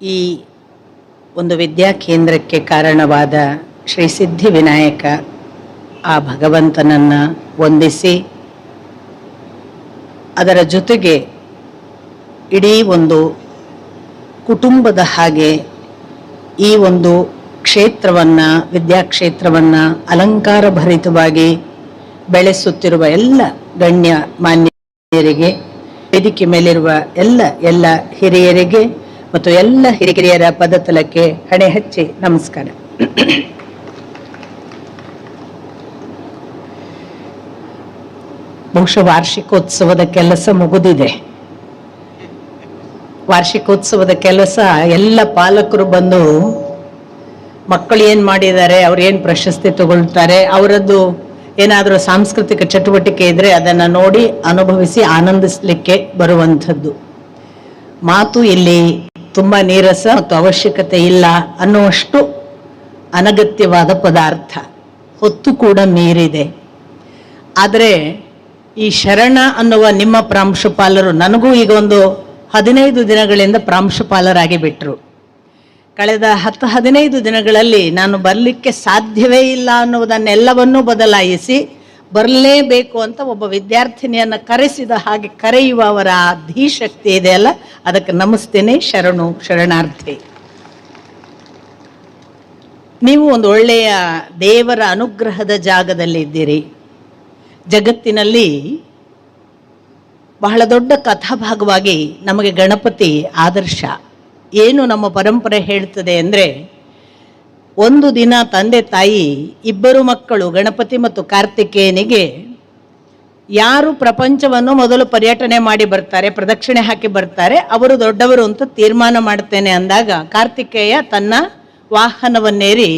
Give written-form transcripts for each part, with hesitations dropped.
ಈ ಒಂದು ವಿದ್ಯಾ ಕೇಂದ್ರಕ್ಕೆ ಕಾರಣವಾದ ಶ್ರೀ ಸಿದ್ಧಿ ವಿನಾಯಕ ಆ ಭಗವಂತನನ್ನು ವಂದಿಸಿ, ಅದರ ಜೊತೆಗೆ ಇಡೀ ಒಂದು ಕುಟುಂಬದ ಹಾಗೆ ಈ ಒಂದು ಕ್ಷೇತ್ರವನ್ನು, ವಿದ್ಯಾಕ್ಷೇತ್ರವನ್ನು ಅಲಂಕಾರ ಭರಿತವಾಗಿ ಬೆಳೆಸುತ್ತಿರುವ ಎಲ್ಲ ಗಣ್ಯ ಮಾನ್ಯರಿಗೆ, ವೇದಿಕೆ ಮೇಲಿರುವ ಎಲ್ಲ ಹಿರಿಯರಿಗೆ ಮತ್ತು ಎಲ್ಲ ಹಿರಿಯರ ಪದತಲಕ್ಕೆ ಹಣೆ ಹಚ್ಚಿ ನಮಸ್ಕಾರ. ಬಹುಶಃ ವಾರ್ಷಿಕೋತ್ಸವದ ಕೆಲಸ ಮುಗಿದಿದೆ. ವಾರ್ಷಿಕೋತ್ಸವದ ಕೆಲಸ ಎಲ್ಲ ಪಾಲಕರು ಬಂದು ಮಕ್ಕಳು ಏನು ಮಾಡಿದ್ದಾರೆ, ಅವ್ರು ಏನು ಪ್ರಶಸ್ತಿ ತಗೊಳ್ತಾರೆ, ಅವರದ್ದು ಏನಾದರೂ ಸಾಂಸ್ಕೃತಿಕ ಚಟುವಟಿಕೆ ಇದ್ರೆ ಅದನ್ನು ನೋಡಿ ಅನುಭವಿಸಿ ಆನಂದಿಸಲಿಕ್ಕೆ ಬರುವಂಥದ್ದು. ಮಾತು ಇಲ್ಲಿ ತುಂಬ ನೀರಸ ಮತ್ತು ಅವಶ್ಯಕತೆ ಇಲ್ಲ ಅನ್ನುವಷ್ಟು ಅನಗತ್ಯವಾದ ಪದಾರ್ಥ, ಹೊತ್ತು ಕೂಡ ಮೀರಿದೆ. ಆದರೆ ಈ ಶರಣ ಅನ್ನುವ ನಿಮ್ಮ ಪ್ರಾಂಶುಪಾಲರು ನನಗೂ ಈಗ ಒಂದು 15 ದಿನಗಳಿಂದ ಪ್ರಾಂಶುಪಾಲರಾಗಿ ಬಿಟ್ರು. ಕಳೆದ 10-15 ದಿನಗಳಲ್ಲಿ ನಾನು ಬರಲಿಕ್ಕೆ ಸಾಧ್ಯವೇ ಇಲ್ಲ ಅನ್ನುವುದನ್ನೆಲ್ಲವನ್ನೂ ಬದಲಾಯಿಸಿ ಬರಲೇಬೇಕು ಅಂತ ಒಬ್ಬ ವಿದ್ಯಾರ್ಥಿನಿಯನ್ನು ಕರೆಸಿದ ಹಾಗೆ ಕರೆಯುವ ಅವರ ಧೀಶಕ್ತಿ ಇದೆಯಲ್ಲ, ಅದಕ್ಕೆ ನಮಸ್ತೇನೆ. ಶರಣಾರ್ಥಿ. ನೀವು ಒಂದು ಒಳ್ಳೆಯ ದೇವರ ಅನುಗ್ರಹದ ಜಾಗದಲ್ಲಿ ಇದ್ದೀರಿ. ಜಗತ್ತಿನಲ್ಲಿ ಬಹಳ ದೊಡ್ಡ ಕಥಾಭಾಗವಾಗಿ ನಮಗೆ ಗಣಪತಿ ಆದರ್ಶ. ಏನು ನಮ್ಮ ಪರಂಪರೆ ಹೇಳ್ತದೆ ಅಂದರೆ, ಒಂದು ದಿನ ತಂದೆ ತಾಯಿ ಇಬ್ಬರು ಮಕ್ಕಳು ಗಣಪತಿ ಮತ್ತು ಕಾರ್ತಿಕೇಯನಿಗೆ ಯಾರು ಪ್ರಪಂಚವನ್ನು ಮೊದಲು ಪರ್ಯಟನೆ ಮಾಡಿ ಬರ್ತಾರೆ, ಪ್ರದಕ್ಷಿಣೆ ಹಾಕಿ ಬರ್ತಾರೆ, ಅವರು ದೊಡ್ಡವರು ಅಂತ ತೀರ್ಮಾನ ಮಾಡ್ತೇನೆ ಅಂದಾಗ ಕಾರ್ತಿಕೇಯ ತನ್ನ ವಾಹನವನ್ನೇರಿ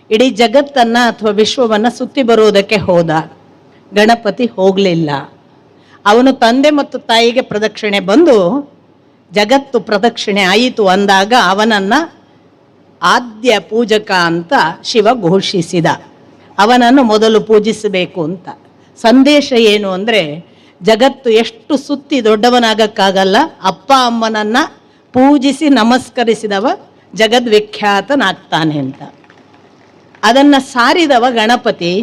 ಇಡೀ ಜಗತ್ತನ್ನು ಅಥವಾ ವಿಶ್ವವನ್ನು ಸುತ್ತಿ ಬರುವುದಕ್ಕೆ ಹೋದ. ಗಣಪತಿ ಹೋಗಲಿಲ್ಲ. ಅವನು ತಂದೆ ಮತ್ತು ತಾಯಿಗೆ ಪ್ರದಕ್ಷಿಣೆ ಬಂದು ಜಗತ್ತು ಪ್ರದಕ್ಷಿಣೆ ಆಯಿತು ಅಂದಾಗ ಅವನನ್ನು ಆದ್ಯ ಪೂಜಕ ಅಂತ ಶಿವ ಘೋಷಿಸಿದ. ಅವನನ್ನು ಮೊದಲು ಪೂಜಿಸಬೇಕು ಅಂತ. ಸಂದೇಶ ಏನು ಅಂದರೆ, ಜಗತ್ತು ಎಷ್ಟು ಸುತ್ತಿ ದೊಡ್ಡವನಾಗಕ್ಕಾಗಲ್ಲ, ಅಪ್ಪ ಅಮ್ಮನನ್ನು ಪೂಜಿಸಿ ನಮಸ್ಕರಿಸಿದವ ಜಗದ್ವಿಖ್ಯಾತನಾಗ್ತಾನೆ ಅಂತ. ಅದನ್ನು ಸಾರಿದವ ಗಣಪತಿ.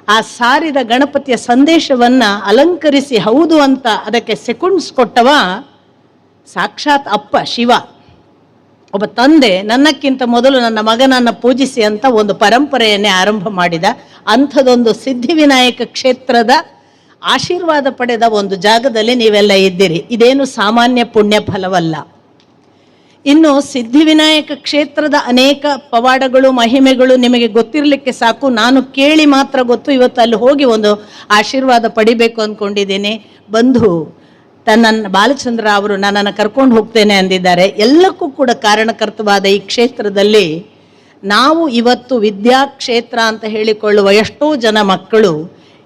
ಆ ಸಾರಿದ ಗಣಪತಿಯ ಸಂದೇಶವನ್ನು ಅಲಂಕರಿಸಿ ಹೌದು ಅಂತ ಅದಕ್ಕೆ ಸೆಕೆಂಡ್ಸ್ ಕೊಟ್ಟವ ಸಾಕ್ಷಾತ್ ಅಪ್ಪ ಶಿವ. ಒಬ್ಬ ತಂದೆ ನನ್ನಕ್ಕಿಂತ ಮೊದಲು ನನ್ನ ಮಗನನ್ನು ಪೂಜಿಸಿ ಅಂತ ಒಂದು ಪರಂಪರೆಯನ್ನೇ ಆರಂಭ ಮಾಡಿದ. ಅಂಥದೊಂದು ಸಿದ್ಧಿವಿನಾಯಕ ಕ್ಷೇತ್ರದ ಆಶೀರ್ವಾದ ಪಡೆದ ಒಂದು ಜಾಗದಲ್ಲಿ ನೀವೆಲ್ಲ ಇದ್ದೀರಿ. ಇದೇನು ಸಾಮಾನ್ಯ ಪುಣ್ಯ ಫಲವಲ್ಲ. ಇನ್ನು ಸಿದ್ಧಿವಿನಾಯಕ ಕ್ಷೇತ್ರದ ಅನೇಕ ಪವಾಡಗಳು, ಮಹಿಮೆಗಳು ನಿಮಗೆ ಗೊತ್ತಿರಲಿಕ್ಕೆ ಸಾಕು. ನಾನು ಕೇಳಿ ಮಾತ್ರ ಗೊತ್ತು. ಇವತ್ತು ಅಲ್ಲಿ ಹೋಗಿ ಒಂದು ಆಶೀರ್ವಾದ ಪಡಿಬೇಕು ಅಂದ್ಕೊಂಡಿದ್ದೀನಿ. ಬಂಧು ತನ್ನ ಬಾಲಚಂದ್ರ ಅವರು ನನ್ನನ್ನು ಕರ್ಕೊಂಡು ಹೋಗ್ತೇನೆ ಅಂದಿದ್ದಾರೆ. ಎಲ್ಲಕ್ಕೂ ಕೂಡ ಕಾರಣಕರ್ತವಾದ ಈ ಕ್ಷೇತ್ರದಲ್ಲಿ ನಾವು ಇವತ್ತು ವಿದ್ಯಾಕ್ಷೇತ್ರ ಅಂತ ಹೇಳಿಕೊಳ್ಳುವ ಎಷ್ಟೋ ಜನ ಮಕ್ಕಳು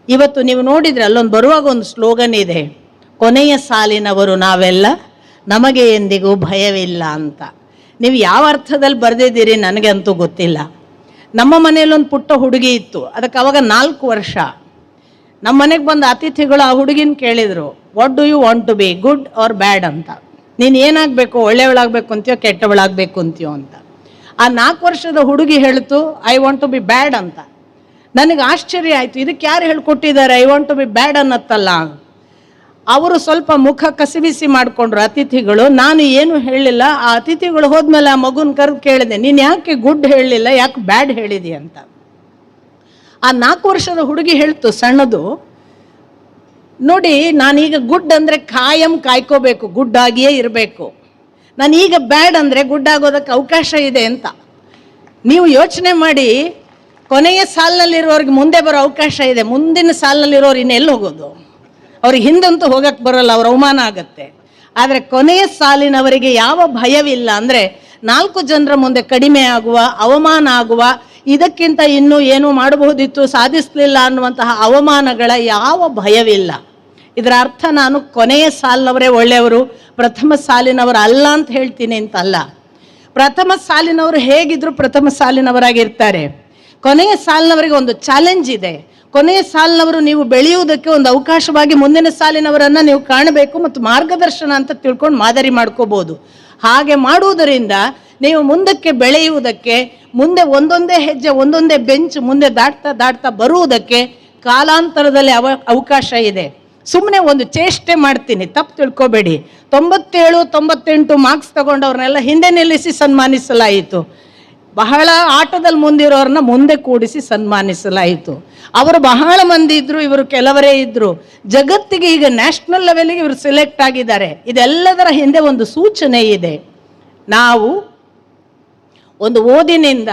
ಇವತ್ತು ನೀವು ನೋಡಿದರೆ ಅಲ್ಲೊಂದು ಬರುವಾಗ ಒಂದು ಸ್ಲೋಗನ್ ಇದೆ, ಕೊನೆಯ ಸಾಲಿನವರು ನಾವೆಲ್ಲ, ನಮಗೆ ಎಂದಿಗೂ ಭಯವಿಲ್ಲ ಅಂತ. ನೀವು ಯಾವ ಅರ್ಥದಲ್ಲಿ ಬರೆದಿದ್ದೀರಿ ನನಗೆ ಅಂತೂ ಗೊತ್ತಿಲ್ಲ. ನಮ್ಮ ಮನೆಯಲ್ಲೊಂದು ಪುಟ್ಟ ಹುಡುಗಿ ಇತ್ತು. ಅದಕ್ಕೆ ಅವಾಗ 4 ವರ್ಷ. ನಮ್ಮ ಮನೆಗೆ ಬಂದ ಅತಿಥಿಗಳು ಆ ಹುಡುಗಿನ ಕೇಳಿದರು, what do you want to be, good or bad ಅಂತ. ನೀನು ಏನಾಗಬೇಕು, ಒಳ್ಳೆಯವಳಾಗಬೇಕು ಅಂತೀಯೋ ಕೆಟ್ಟವಳಾಗಬೇಕು ಅಂತೀಯೋ ಅಂತ. ಆ 4 ವರ್ಷದ ಹುಡುಗಿ ಹೇಳ್ತು, I want to be bad ಅಂತ. ನನಗೆ ಆಶ್ಚರ್ಯ ಆಯಿತು, ಇದಕ್ಕೆ ಯಾರು ಹೇಳ್ಕೊಟ್ಟಿದ್ದಾರೆ I want to be bad ಅನ್ನತ್ತಲ್ಲ. ಅವರು ಸ್ವಲ್ಪ ಮುಖ ಕಸಿವಿಸಿ ಮಾಡಿಕೊಂಡ್ರು ಅತಿಥಿಗಳು. ನಾನು ಏನು ಹೇಳಲಿಲ್ಲ. ಆ ಅತಿಥಿಗಳು ಹೋದ್ಮೇಲೆ ಆ ಮಗುನ ಕರೆದು ಕೇಳಿದೆ, ನೀನು ಯಾಕೆ ಗುಡ್ ಹೇಳಲಿಲ್ಲ, ಯಾಕೆ ಬ್ಯಾಡ್ ಹೇಳಿದಿ ಅಂತ. ಆ 4 ವರ್ಷದ ಹುಡುಗಿ ಹೇಳ್ತು, ಸಣ್ಣದು, ನೋಡಿ ನಾನೀಗ ಗುಡ್ ಅಂದರೆ ಕಾಯಂ ಕಾಯ್ಕೋಬೇಕು, ಗುಡ್ ಆಗಿಯೇ ಇರಬೇಕು. ನಾನೀಗ ಬ್ಯಾಡ್ ಅಂದರೆ ಗುಡ್ ಆಗೋದಕ್ಕೆ ಅವಕಾಶ ಇದೆ ಅಂತ. ನೀವು ಯೋಚನೆ ಮಾಡಿ, ಕೊನೆಯ ಸಾಲಿನಲ್ಲಿರೋರಿಗೆ ಮುಂದೆ ಬರೋ ಅವಕಾಶ ಇದೆ, ಮುಂದಿನ ಸಾಲಿನಲ್ಲಿರೋರು ಇನ್ನೆಲ್ಲಿ ಹೋಗೋದು? ಅವ್ರಿಗೆ ಹಿಂದಂತೂ ಹೋಗಕ್ಕೆ ಬರೋಲ್ಲ, ಅವ್ರ ಅವಮಾನ ಆಗತ್ತೆ. ಆದರೆ ಕೊನೆಯ ಸಾಲಿನವರಿಗೆ ಯಾವ ಭಯವಿಲ್ಲ ಅಂದರೆ, 4 ಜನರ ಮುಂದೆ ಕಡಿಮೆ ಆಗುವ, ಅವಮಾನ ಆಗುವ, ಇದಕ್ಕಿಂತ ಇನ್ನೂ ಏನು ಮಾಡಬಹುದಿತ್ತು ಸಾಧಿಸಲಿಲ್ಲ ಅನ್ನುವಂತಹ ಅವಮಾನಗಳ ಯಾವ ಭಯವಿಲ್ಲ. ಇದರ ಅರ್ಥ ನಾನು ಕೊನೆಯ ಸಾಲಿನವರೇ ಒಳ್ಳೆಯವರು, ಪ್ರಥಮ ಸಾಲಿನವರು ಅಲ್ಲ ಅಂತ ಹೇಳ್ತೀನಿ ಅಂತಲ್ಲ. ಪ್ರಥಮ ಸಾಲಿನವರು ಹೇಗಿದ್ರು ಪ್ರಥಮ ಸಾಲಿನವರಾಗಿರ್ತಾರೆ. ಕೊನೆಯ ಸಾಲಿನವರಿಗೆ ಒಂದು ಚಾಲೆಂಜ್ ಇದೆ. ಕೊನೆಯ ಸಾಲಿನವರು ನೀವು ಬೆಳೆಯುವುದಕ್ಕೆ ಒಂದು ಅವಕಾಶವಾಗಿ ಮುಂದಿನ ಸಾಲಿನವರನ್ನು ನೀವು ಕಾಣಬೇಕು ಮತ್ತು ಮಾರ್ಗದರ್ಶನ ಅಂತ ತಿಳ್ಕೊಂಡು ಮಾದರಿ ಮಾಡ್ಕೋಬಹುದು. ಹಾಗೆ ಮಾಡುವುದರಿಂದ ನೀವು ಮುಂದಕ್ಕೆ ಬೆಳೆಯುವುದಕ್ಕೆ, ಮುಂದೆ ಒಂದೊಂದೇ ಹೆಜ್ಜೆ ಒಂದೊಂದೇ ಬೆಂಚ್ ಮುಂದೆ ದಾಟ್ತಾ ಬರುವುದಕ್ಕೆ ಕಾಲಾಂತರದಲ್ಲಿ ಅವಕಾಶ ಇದೆ. ಸುಮ್ಮನೆ ಒಂದು ಚೇಷ್ಟೆ ಮಾಡ್ತೀನಿ, ತಪ್ಪು ತಿಳ್ಕೊಬೇಡಿ. 97-98 ಮಾರ್ಕ್ಸ್ ತಗೊಂಡವ್ರನ್ನೆಲ್ಲ ಹಿಂದೆ ನಿಲ್ಲಿಸಿ ಸನ್ಮಾನಿಸಲಾಯಿತು. ಬಹಳ ಆಟದಲ್ಲಿ ಮುಂದಿರೋರನ್ನ ಮುಂದೆ ಕೂಡಿಸಿ ಸನ್ಮಾನಿಸಲಾಯಿತು. ಅವರು ಬಹಳ ಮಂದಿ ಇದ್ರು, ಇವರು ಕೆಲವರೇ ಇದ್ರು. ಜಗತ್ತಿಗೆ ಈಗ ನ್ಯಾಷನಲ್ ಲೆವೆಲ್ಗೆ ಇವರು ಸೆಲೆಕ್ಟ್ ಆಗಿದ್ದಾರೆ. ಇದೆಲ್ಲದರ ಹಿಂದೆ ಒಂದು ಸೂಚನೆ ಇದೆ. ನಾವು ಒಂದು ಓದಿನಿಂದ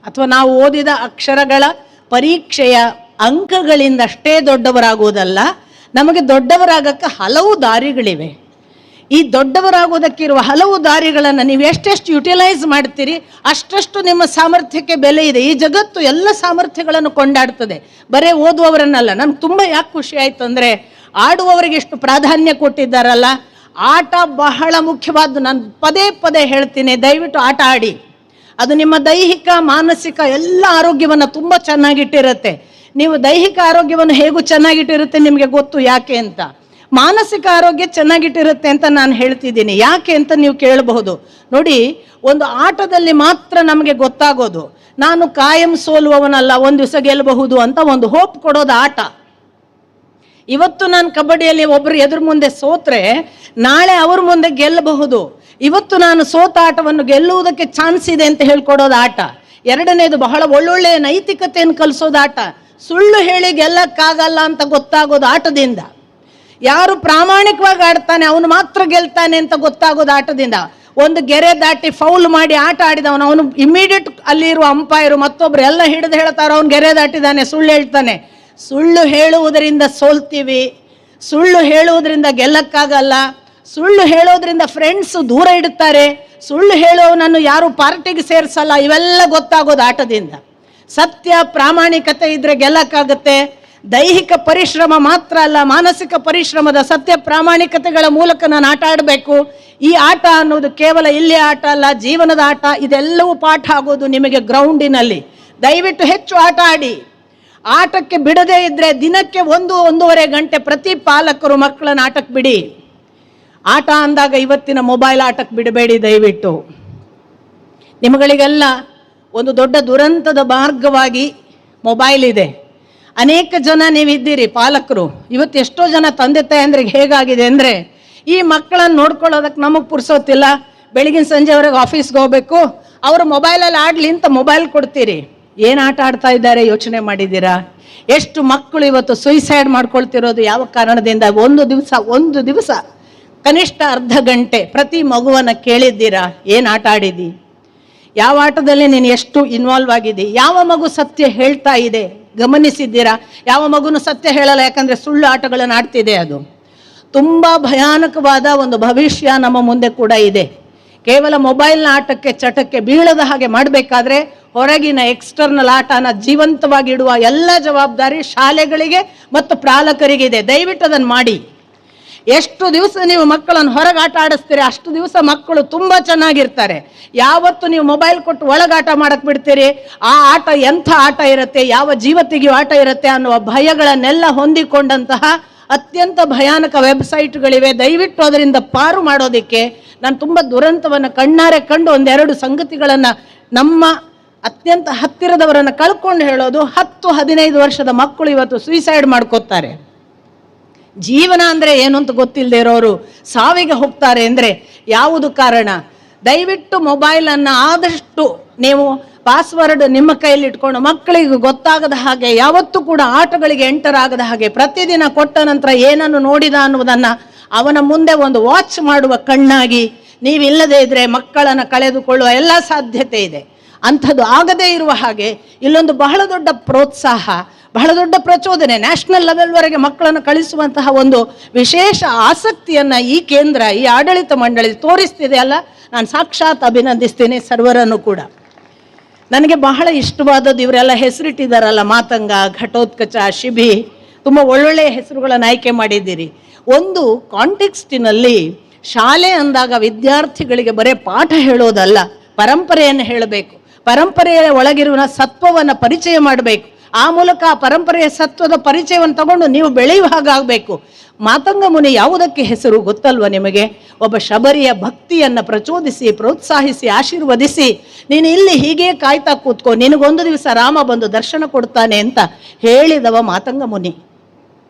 ಅಥವಾ ನಾವು ಓದಿದ ಅಕ್ಷರಗಳ ಪರೀಕ್ಷೆಯ ಅಂಕಗಳಿಂದ ಅಷ್ಟೇ ದೊಡ್ಡವರಾಗುವುದಲ್ಲ, ನಮಗೆ ದೊಡ್ಡವರಾಗಕ್ಕೆ ಹಲವು ದಾರಿಗಳಿವೆ. ಈ ದೊಡ್ಡವರಾಗೋದಕ್ಕಿರುವ ಹಲವು ದಾರಿಗಳನ್ನು ನೀವು ಎಷ್ಟೆಷ್ಟು ಯುಟಿಲೈಸ್ ಮಾಡ್ತೀರಿ ಅಷ್ಟಷ್ಟು ನಿಮ್ಮ ಸಾಮರ್ಥ್ಯಕ್ಕೆ ಬೆಲೆ ಇದೆ. ಈ ಜಗತ್ತು ಎಲ್ಲ ಸಾಮರ್ಥ್ಯಗಳನ್ನು ಕೊಂಡಾಡ್ತದೆ, ಬರೇ ಓದುವವರನ್ನಲ್ಲ. ನನ್ಗೆ ತುಂಬ ಯಾಕೆ ಖುಷಿ ಆಯ್ತು ಅಂದರೆ, ಆಡುವವರಿಗೆ ಎಷ್ಟು ಪ್ರಾಧಾನ್ಯ ಕೊಟ್ಟಿದ್ದಾರಲ್ಲ. ಆಟ ಬಹಳ ಮುಖ್ಯವಾದ್ದು. ನಾನು ಪದೇ ಪದೇ ಹೇಳ್ತೀನಿ, ದಯವಿಟ್ಟು ಆಟ ಆಡಿ. ಅದು ನಿಮ್ಮ ದೈಹಿಕ ಮಾನಸಿಕ ಎಲ್ಲ ಆರೋಗ್ಯವನ್ನು ತುಂಬ ಚೆನ್ನಾಗಿಟ್ಟಿರುತ್ತೆ. ನೀವು ದೈಹಿಕ ಆರೋಗ್ಯವನ್ನು ಹೇಗೂ ಚೆನ್ನಾಗಿಟ್ಟಿರುತ್ತೆ ನಿಮಗೆ ಗೊತ್ತು ಯಾಕೆ ಅಂತ. ಮಾನಸಿಕ ಆರೋಗ್ಯ ಚೆನ್ನಾಗಿಟ್ಟಿರುತ್ತೆ ಅಂತ ನಾನು ಹೇಳ್ತಿದ್ದೀನಿ. ಯಾಕೆ ಅಂತ ನೀವು ಕೇಳಬಹುದು. ನೋಡಿ, ಒಂದು ಆಟದಲ್ಲಿ ಮಾತ್ರ ನಮಗೆ ಗೊತ್ತಾಗೋದು ನಾನು ಕಾಯಂ ಸೋಲುವವನಲ್ಲ, ಒಂದು ದಿವಸ ಗೆಲ್ಲಬಹುದು ಅಂತ ಒಂದು ಹೋಪ್ ಕೊಡೋದು ಆಟ. ಇವತ್ತು ನಾನು ಕಬಡ್ಡಿಯಲ್ಲಿ ಒಬ್ಬರು ಎದುರು ಮುಂದೆ ಸೋತ್ರೆ ನಾಳೆ ಅವ್ರ ಮುಂದೆ ಗೆಲ್ಲಬಹುದು. ಇವತ್ತು ನಾನು ಸೋತ ಆಟವನ್ನು ಗೆಲ್ಲುವುದಕ್ಕೆ ಚಾನ್ಸ್ ಇದೆ ಅಂತ ಹೇಳ್ಕೊಡೋದು ಆಟ. ಎರಡನೇದು ಬಹಳ ಒಳ್ಳೊಳ್ಳೆಯ ನೈತಿಕತೆಯನ್ನು ಕಲಿಸೋದು ಆಟ. ಸುಳ್ಳು ಹೇಳಿ ಗೆಲ್ಲಕ್ಕಾಗಲ್ಲ ಅಂತ ಗೊತ್ತಾಗೋದು ಆಟದಿಂದ. ಯಾರು ಪ್ರಾಮಾಣಿಕವಾಗಿ ಆಡ್ತಾನೆ ಅವನು ಮಾತ್ರ ಗೆಲ್ತಾನೆ ಅಂತ ಗೊತ್ತಾಗೋದು ಆಟದಿಂದ. ಒಂದು ಗೆರೆ ದಾಟಿ ಫೌಲ್ ಮಾಡಿ ಆಟ ಆಡಿದವನು, ಅವನು ಇಮಿಡಿಯೇಟ್ ಅಲ್ಲಿರುವ ಅಂಪೈರು ಮತ್ತೊಬ್ರು ಎಲ್ಲ ಹಿಡಿದು ಹೇಳ್ತಾರೋ ಅವ್ನು ಗೆರೆ ದಾಟಿದ್ದಾನೆ, ಸುಳ್ಳು ಹೇಳ್ತಾನೆ. ಸುಳ್ಳು ಹೇಳುವುದರಿಂದ ಸೋಲ್ತೀವಿ, ಸುಳ್ಳು ಹೇಳುವುದರಿಂದ ಗೆಲ್ಲಕ್ಕಾಗಲ್ಲ, ಸುಳ್ಳು ಹೇಳೋದ್ರಿಂದ ಫ್ರೆಂಡ್ಸ್ ದೂರ ಇಡುತ್ತಾರೆ, ಸುಳ್ಳು ಹೇಳೋನನ್ನು ಯಾರು ಪಾರ್ಟಿಗೆ ಸೇರಿಸಲ್ಲ. ಇವೆಲ್ಲ ಗೊತ್ತಾಗೋದು ಆಟದಿಂದ. ಸತ್ಯ ಪ್ರಾಮಾಣಿಕತೆ ಇದ್ರೆ ಗೆಲ್ಲಕ್ಕಾಗತ್ತೆ. ದೈಹಿಕ ಪರಿಶ್ರಮ ಮಾತ್ರ ಅಲ್ಲ, ಮಾನಸಿಕ ಪರಿಶ್ರಮದ ಸತ್ಯ ಪ್ರಾಮಾಣಿಕತೆಗಳ ಮೂಲಕ ನಾನು ಆಟ ಆಡಬೇಕು. ಈ ಆಟ ಅನ್ನೋದು ಕೇವಲ ಇಲ್ಲಿ ಆಟ ಅಲ್ಲ, ಜೀವನದ ಆಟ. ಇದೆಲ್ಲವೂ ಪಾಠ ಆಗೋದು ನಿಮಗೆ ಗ್ರೌಂಡಿನಲ್ಲಿ. ದಯವಿಟ್ಟು ಹೆಚ್ಚು ಆಟ ಆಡಿ. ಆಟಕ್ಕೆ ಬಿಡದೇ ಇದ್ರೆ ದಿನಕ್ಕೆ 1-1.5 ಗಂಟೆ ಪ್ರತಿ ಪಾಲಕರು ಮಕ್ಕಳನ್ನ ಆಟಕ್ಕೆ ಬಿಡಿ. ಆಟ ಅಂದಾಗ ಇವತ್ತಿನ ಮೊಬೈಲ್ ಆಟಕ್ಕೆ ಬಿಡಬೇಡಿ ದಯವಿಟ್ಟು. ನಿಮಗಳಿಗೆಲ್ಲ ಒಂದು ದೊಡ್ಡ ದುರಂತದ ಮಾರ್ಗವಾಗಿ ಮೊಬೈಲ್ ಇದೆ. ಅನೇಕ ಜನ ನೀವಿದ್ದೀರಿ ಪಾಲಕರು. ಇವತ್ತು ಎಷ್ಟೋ ಜನ ತಂದೆ ತಾಯಂದ್ರಿಗೆ ಹೇಗಾಗಿದೆ ಅಂದರೆ, ಈ ಮಕ್ಕಳನ್ನು ನೋಡ್ಕೊಳ್ಳೋದಕ್ಕೆ ನಮಗೆ ಪುರ್ಸೋತಿಲ್ಲ, ಬೆಳಗಿನ ಸಂಜೆವರೆಗೆ ಆಫೀಸ್ಗೆ ಹೋಗ್ಬೇಕು, ಅವರು ಮೊಬೈಲಲ್ಲಿ ಆಡಲಿ ಅಂತ ಮೊಬೈಲ್ ಕೊಡ್ತೀರಿ. ಏನು ಆಟ ಆಡ್ತಾ ಇದ್ದಾರೆ ಯೋಚನೆ ಮಾಡಿದ್ದೀರಾ? ಎಷ್ಟು ಮಕ್ಕಳು ಇವತ್ತು ಸುಯಿಸೈಡ್ ಮಾಡ್ಕೊಳ್ತಿರೋದು ಯಾವ ಕಾರಣದಿಂದ? ಒಂದು ದಿವಸ ಕನಿಷ್ಠ ಅರ್ಧ ಗಂಟೆ ಪ್ರತಿ ಮಗುವನ್ನು ಕೇಳಿದ್ದೀರಾ ಏನು ಆಟ ಆಡಿದಿ, ಯಾವ ಆಟದಲ್ಲಿ ನೀನು ಎಷ್ಟು ಇನ್ವಾಲ್ವ್ ಆಗಿದ್ದಿ, ಯಾವ ಮಗು ಸತ್ಯ ಹೇಳ್ತಾ ಇದೆ ಗಮನಿಸಿದ್ದೀರಾ? ಯಾವ ಮಗುನು ಸತ್ಯ ಹೇಳಲ್ಲ, ಯಾಕಂದರೆ ಸುಳ್ಳು ಆಟಗಳನ್ನು ಆಡ್ತಿದೆ. ಅದು ತುಂಬ ಭಯಾನಕವಾದ ಒಂದು ಭವಿಷ್ಯ ನಮ್ಮ ಮುಂದೆ ಕೂಡ ಇದೆ. ಕೇವಲ ಮೊಬೈಲ್ನ ಆಟಕ್ಕೆ ಚಟಕ್ಕೆ ಬೀಳದ ಹಾಗೆ ಮಾಡಬೇಕಾದ್ರೆ ಹೊರಗಿನ ಎಕ್ಸ್ಟರ್ನಲ್ ಆಟನ ಜೀವಂತವಾಗಿ ಇಡುವ ಎಲ್ಲ ಜವಾಬ್ದಾರಿ ಶಾಲೆಗಳಿಗೆ ಮತ್ತು ಪಾಲಕರಿಗಿದೆ. ದಯವಿಟ್ಟು ಅದನ್ನು ಮಾಡಿ. ಎಷ್ಟು ದಿವಸ ನೀವು ಮಕ್ಕಳನ್ನು ಹೊರಗೆ ಆಟ ಆಡಿಸ್ತೀರಿ ಅಷ್ಟು ದಿವಸ ಮಕ್ಕಳು ತುಂಬ ಚೆನ್ನಾಗಿರ್ತಾರೆ. ಯಾವತ್ತು ನೀವು ಮೊಬೈಲ್ ಕೊಟ್ಟು ಒಳಗಾಟ ಮಾಡಕ್ಕೆ ಬಿಡ್ತೀರಿ, ಆ ಆಟ ಎಂಥ ಆಟ ಇರುತ್ತೆ, ಯಾವ ಜೀವ ತೆಗೆಯುವ ಆಟ ಇರುತ್ತೆ ಅನ್ನುವ ಭಯಗಳನ್ನೆಲ್ಲ ಹೊಂದಿಕೊಂಡಂತಹ ಅತ್ಯಂತ ಭಯಾನಕ ವೆಬ್ಸೈಟ್ಗಳಿವೆ. ದಯವಿಟ್ಟು ಅದರಿಂದ ಪಾರು ಮಾಡೋದಕ್ಕೆ ನಾನು ತುಂಬ ದುರಂತವನ್ನು ಕಣ್ಣಾರೆ ಕಂಡು 1-2 ಸಂಗತಿಗಳನ್ನು ನಮ್ಮ ಅತ್ಯಂತ ಹತ್ತಿರದವರನ್ನು ಕಳ್ಕೊಂಡು ಹೇಳೋದು. 10-15 ವರ್ಷದ ಮಕ್ಕಳು ಇವತ್ತು ಸುಯಿಸೈಡ್ ಮಾಡ್ಕೋತಾರೆ. ಜೀವನ ಅಂದರೆ ಏನು ಅಂತ ಗೊತ್ತಿಲ್ಲದೆ ಇರೋರು ಸಾವಿಗೆ ಹೋಗ್ತಾರೆ ಅಂದರೆ ಯಾವುದು ಕಾರಣ? ದಯವಿಟ್ಟು ಮೊಬೈಲನ್ನು ಆದಷ್ಟು ನೀವು ಪಾಸ್ವರ್ಡ್ ನಿಮ್ಮ ಕೈಯಲ್ಲಿ ಇಟ್ಕೊಂಡು ಮಕ್ಕಳಿಗೆ ಗೊತ್ತಾಗದ ಹಾಗೆ, ಯಾವತ್ತೂ ಕೂಡ ಆಟಗಳಿಗೆ ಎಂಟರ್ ಆಗದ ಹಾಗೆ, ಪ್ರತಿದಿನ ಕೊಟ್ಟ ನಂತರ ಏನನ್ನು ನೋಡಿದ ಅನ್ನುವುದನ್ನು ಅವನ ಮುಂದೆ ಒಂದು ವಾಚ್ ಮಾಡುವ ಕಣ್ಣಾಗಿ ನೀವಿಲ್ಲದೆ ಇದ್ರೆ ಮಕ್ಕಳನ್ನು ಕಳೆದುಕೊಳ್ಳುವ ಎಲ್ಲ ಸಾಧ್ಯತೆ ಇದೆ. ಅಂಥದ್ದು ಆಗದೇ ಇರುವ ಹಾಗೆ ಇಲ್ಲೊಂದು ಬಹಳ ದೊಡ್ಡ ಪ್ರೋತ್ಸಾಹ, ಬಹಳ ದೊಡ್ಡ ಪ್ರಚೋದನೆ, ನ್ಯಾಷನಲ್ ಲೆವೆಲ್ವರೆಗೆ ಮಕ್ಕಳನ್ನು ಕಳಿಸುವಂತಹ ಒಂದು ವಿಶೇಷ ಆಸಕ್ತಿಯನ್ನು ಈ ಕೇಂದ್ರ, ಈ ಆಡಳಿತ ಮಂಡಳಿ ತೋರಿಸ್ತಿದೆ ಅಲ್ಲ. ನಾನು ಸಾಕ್ಷಾತ್ ಅಭಿನಂದಿಸ್ತೇನೆ ಸರ್ವರನ್ನು ಕೂಡ. ನನಗೆ ಬಹಳ ಇಷ್ಟವಾದದ್ದು ಇವರೆಲ್ಲ ಹೆಸರಿಟ್ಟಿದ್ದಾರಲ್ಲ, ಮಾತಂಗ, ಘಟೋತ್ಕಚ, ಶಿಬಿ, ತುಂಬ ಒಳ್ಳೊಳ್ಳೆಯ ಹೆಸರುಗಳನ್ನು ಆಯ್ಕೆ ಮಾಡಿದ್ದೀರಿ. ಒಂದು ಕಾಂಟೆಕ್ಸ್ಟಿನಲ್ಲಿ ಶಾಲೆ ಅಂದಾಗ ವಿದ್ಯಾರ್ಥಿಗಳಿಗೆ ಬರೀ ಪಾಠ ಹೇಳೋದಲ್ಲ, ಪರಂಪರೆಯನ್ನು ಹೇಳಬೇಕು. ಪರಂಪರೆಯ ಒಳಗಿರುವ ಸತ್ವವನ್ನು ಪರಿಚಯ ಮಾಡಬೇಕು. ಆ ಮೂಲಕ ಆ ಪರಂಪರೆಯ ಸತ್ವದ ಪರಿಚಯವನ್ನು ತಗೊಂಡು ನೀವು ಬೆಳೆಯುವ ಹಾಗಾಗಬೇಕು. ಮಾತಂಗ ಮುನಿ ಯಾವುದಕ್ಕೆ ಹೆಸರು ಗೊತ್ತಲ್ವ ನಿಮಗೆ? ಒಬ್ಬ ಶಬರಿಯ ಭಕ್ತಿಯನ್ನು ಪ್ರಚೋದಿಸಿ, ಪ್ರೋತ್ಸಾಹಿಸಿ, ಆಶೀರ್ವದಿಸಿ, ನೀನು ಇಲ್ಲಿ ಹೀಗೆ ಕಾಯ್ತಾ ಕೂತ್ಕೋ, ನಿನಗೊಂದು ದಿವಸ ರಾಮ ಬಂದು ದರ್ಶನ ಕೊಡ್ತಾನೆ ಅಂತ ಹೇಳಿದವ ಮಾತಂಗ ಮುನಿ.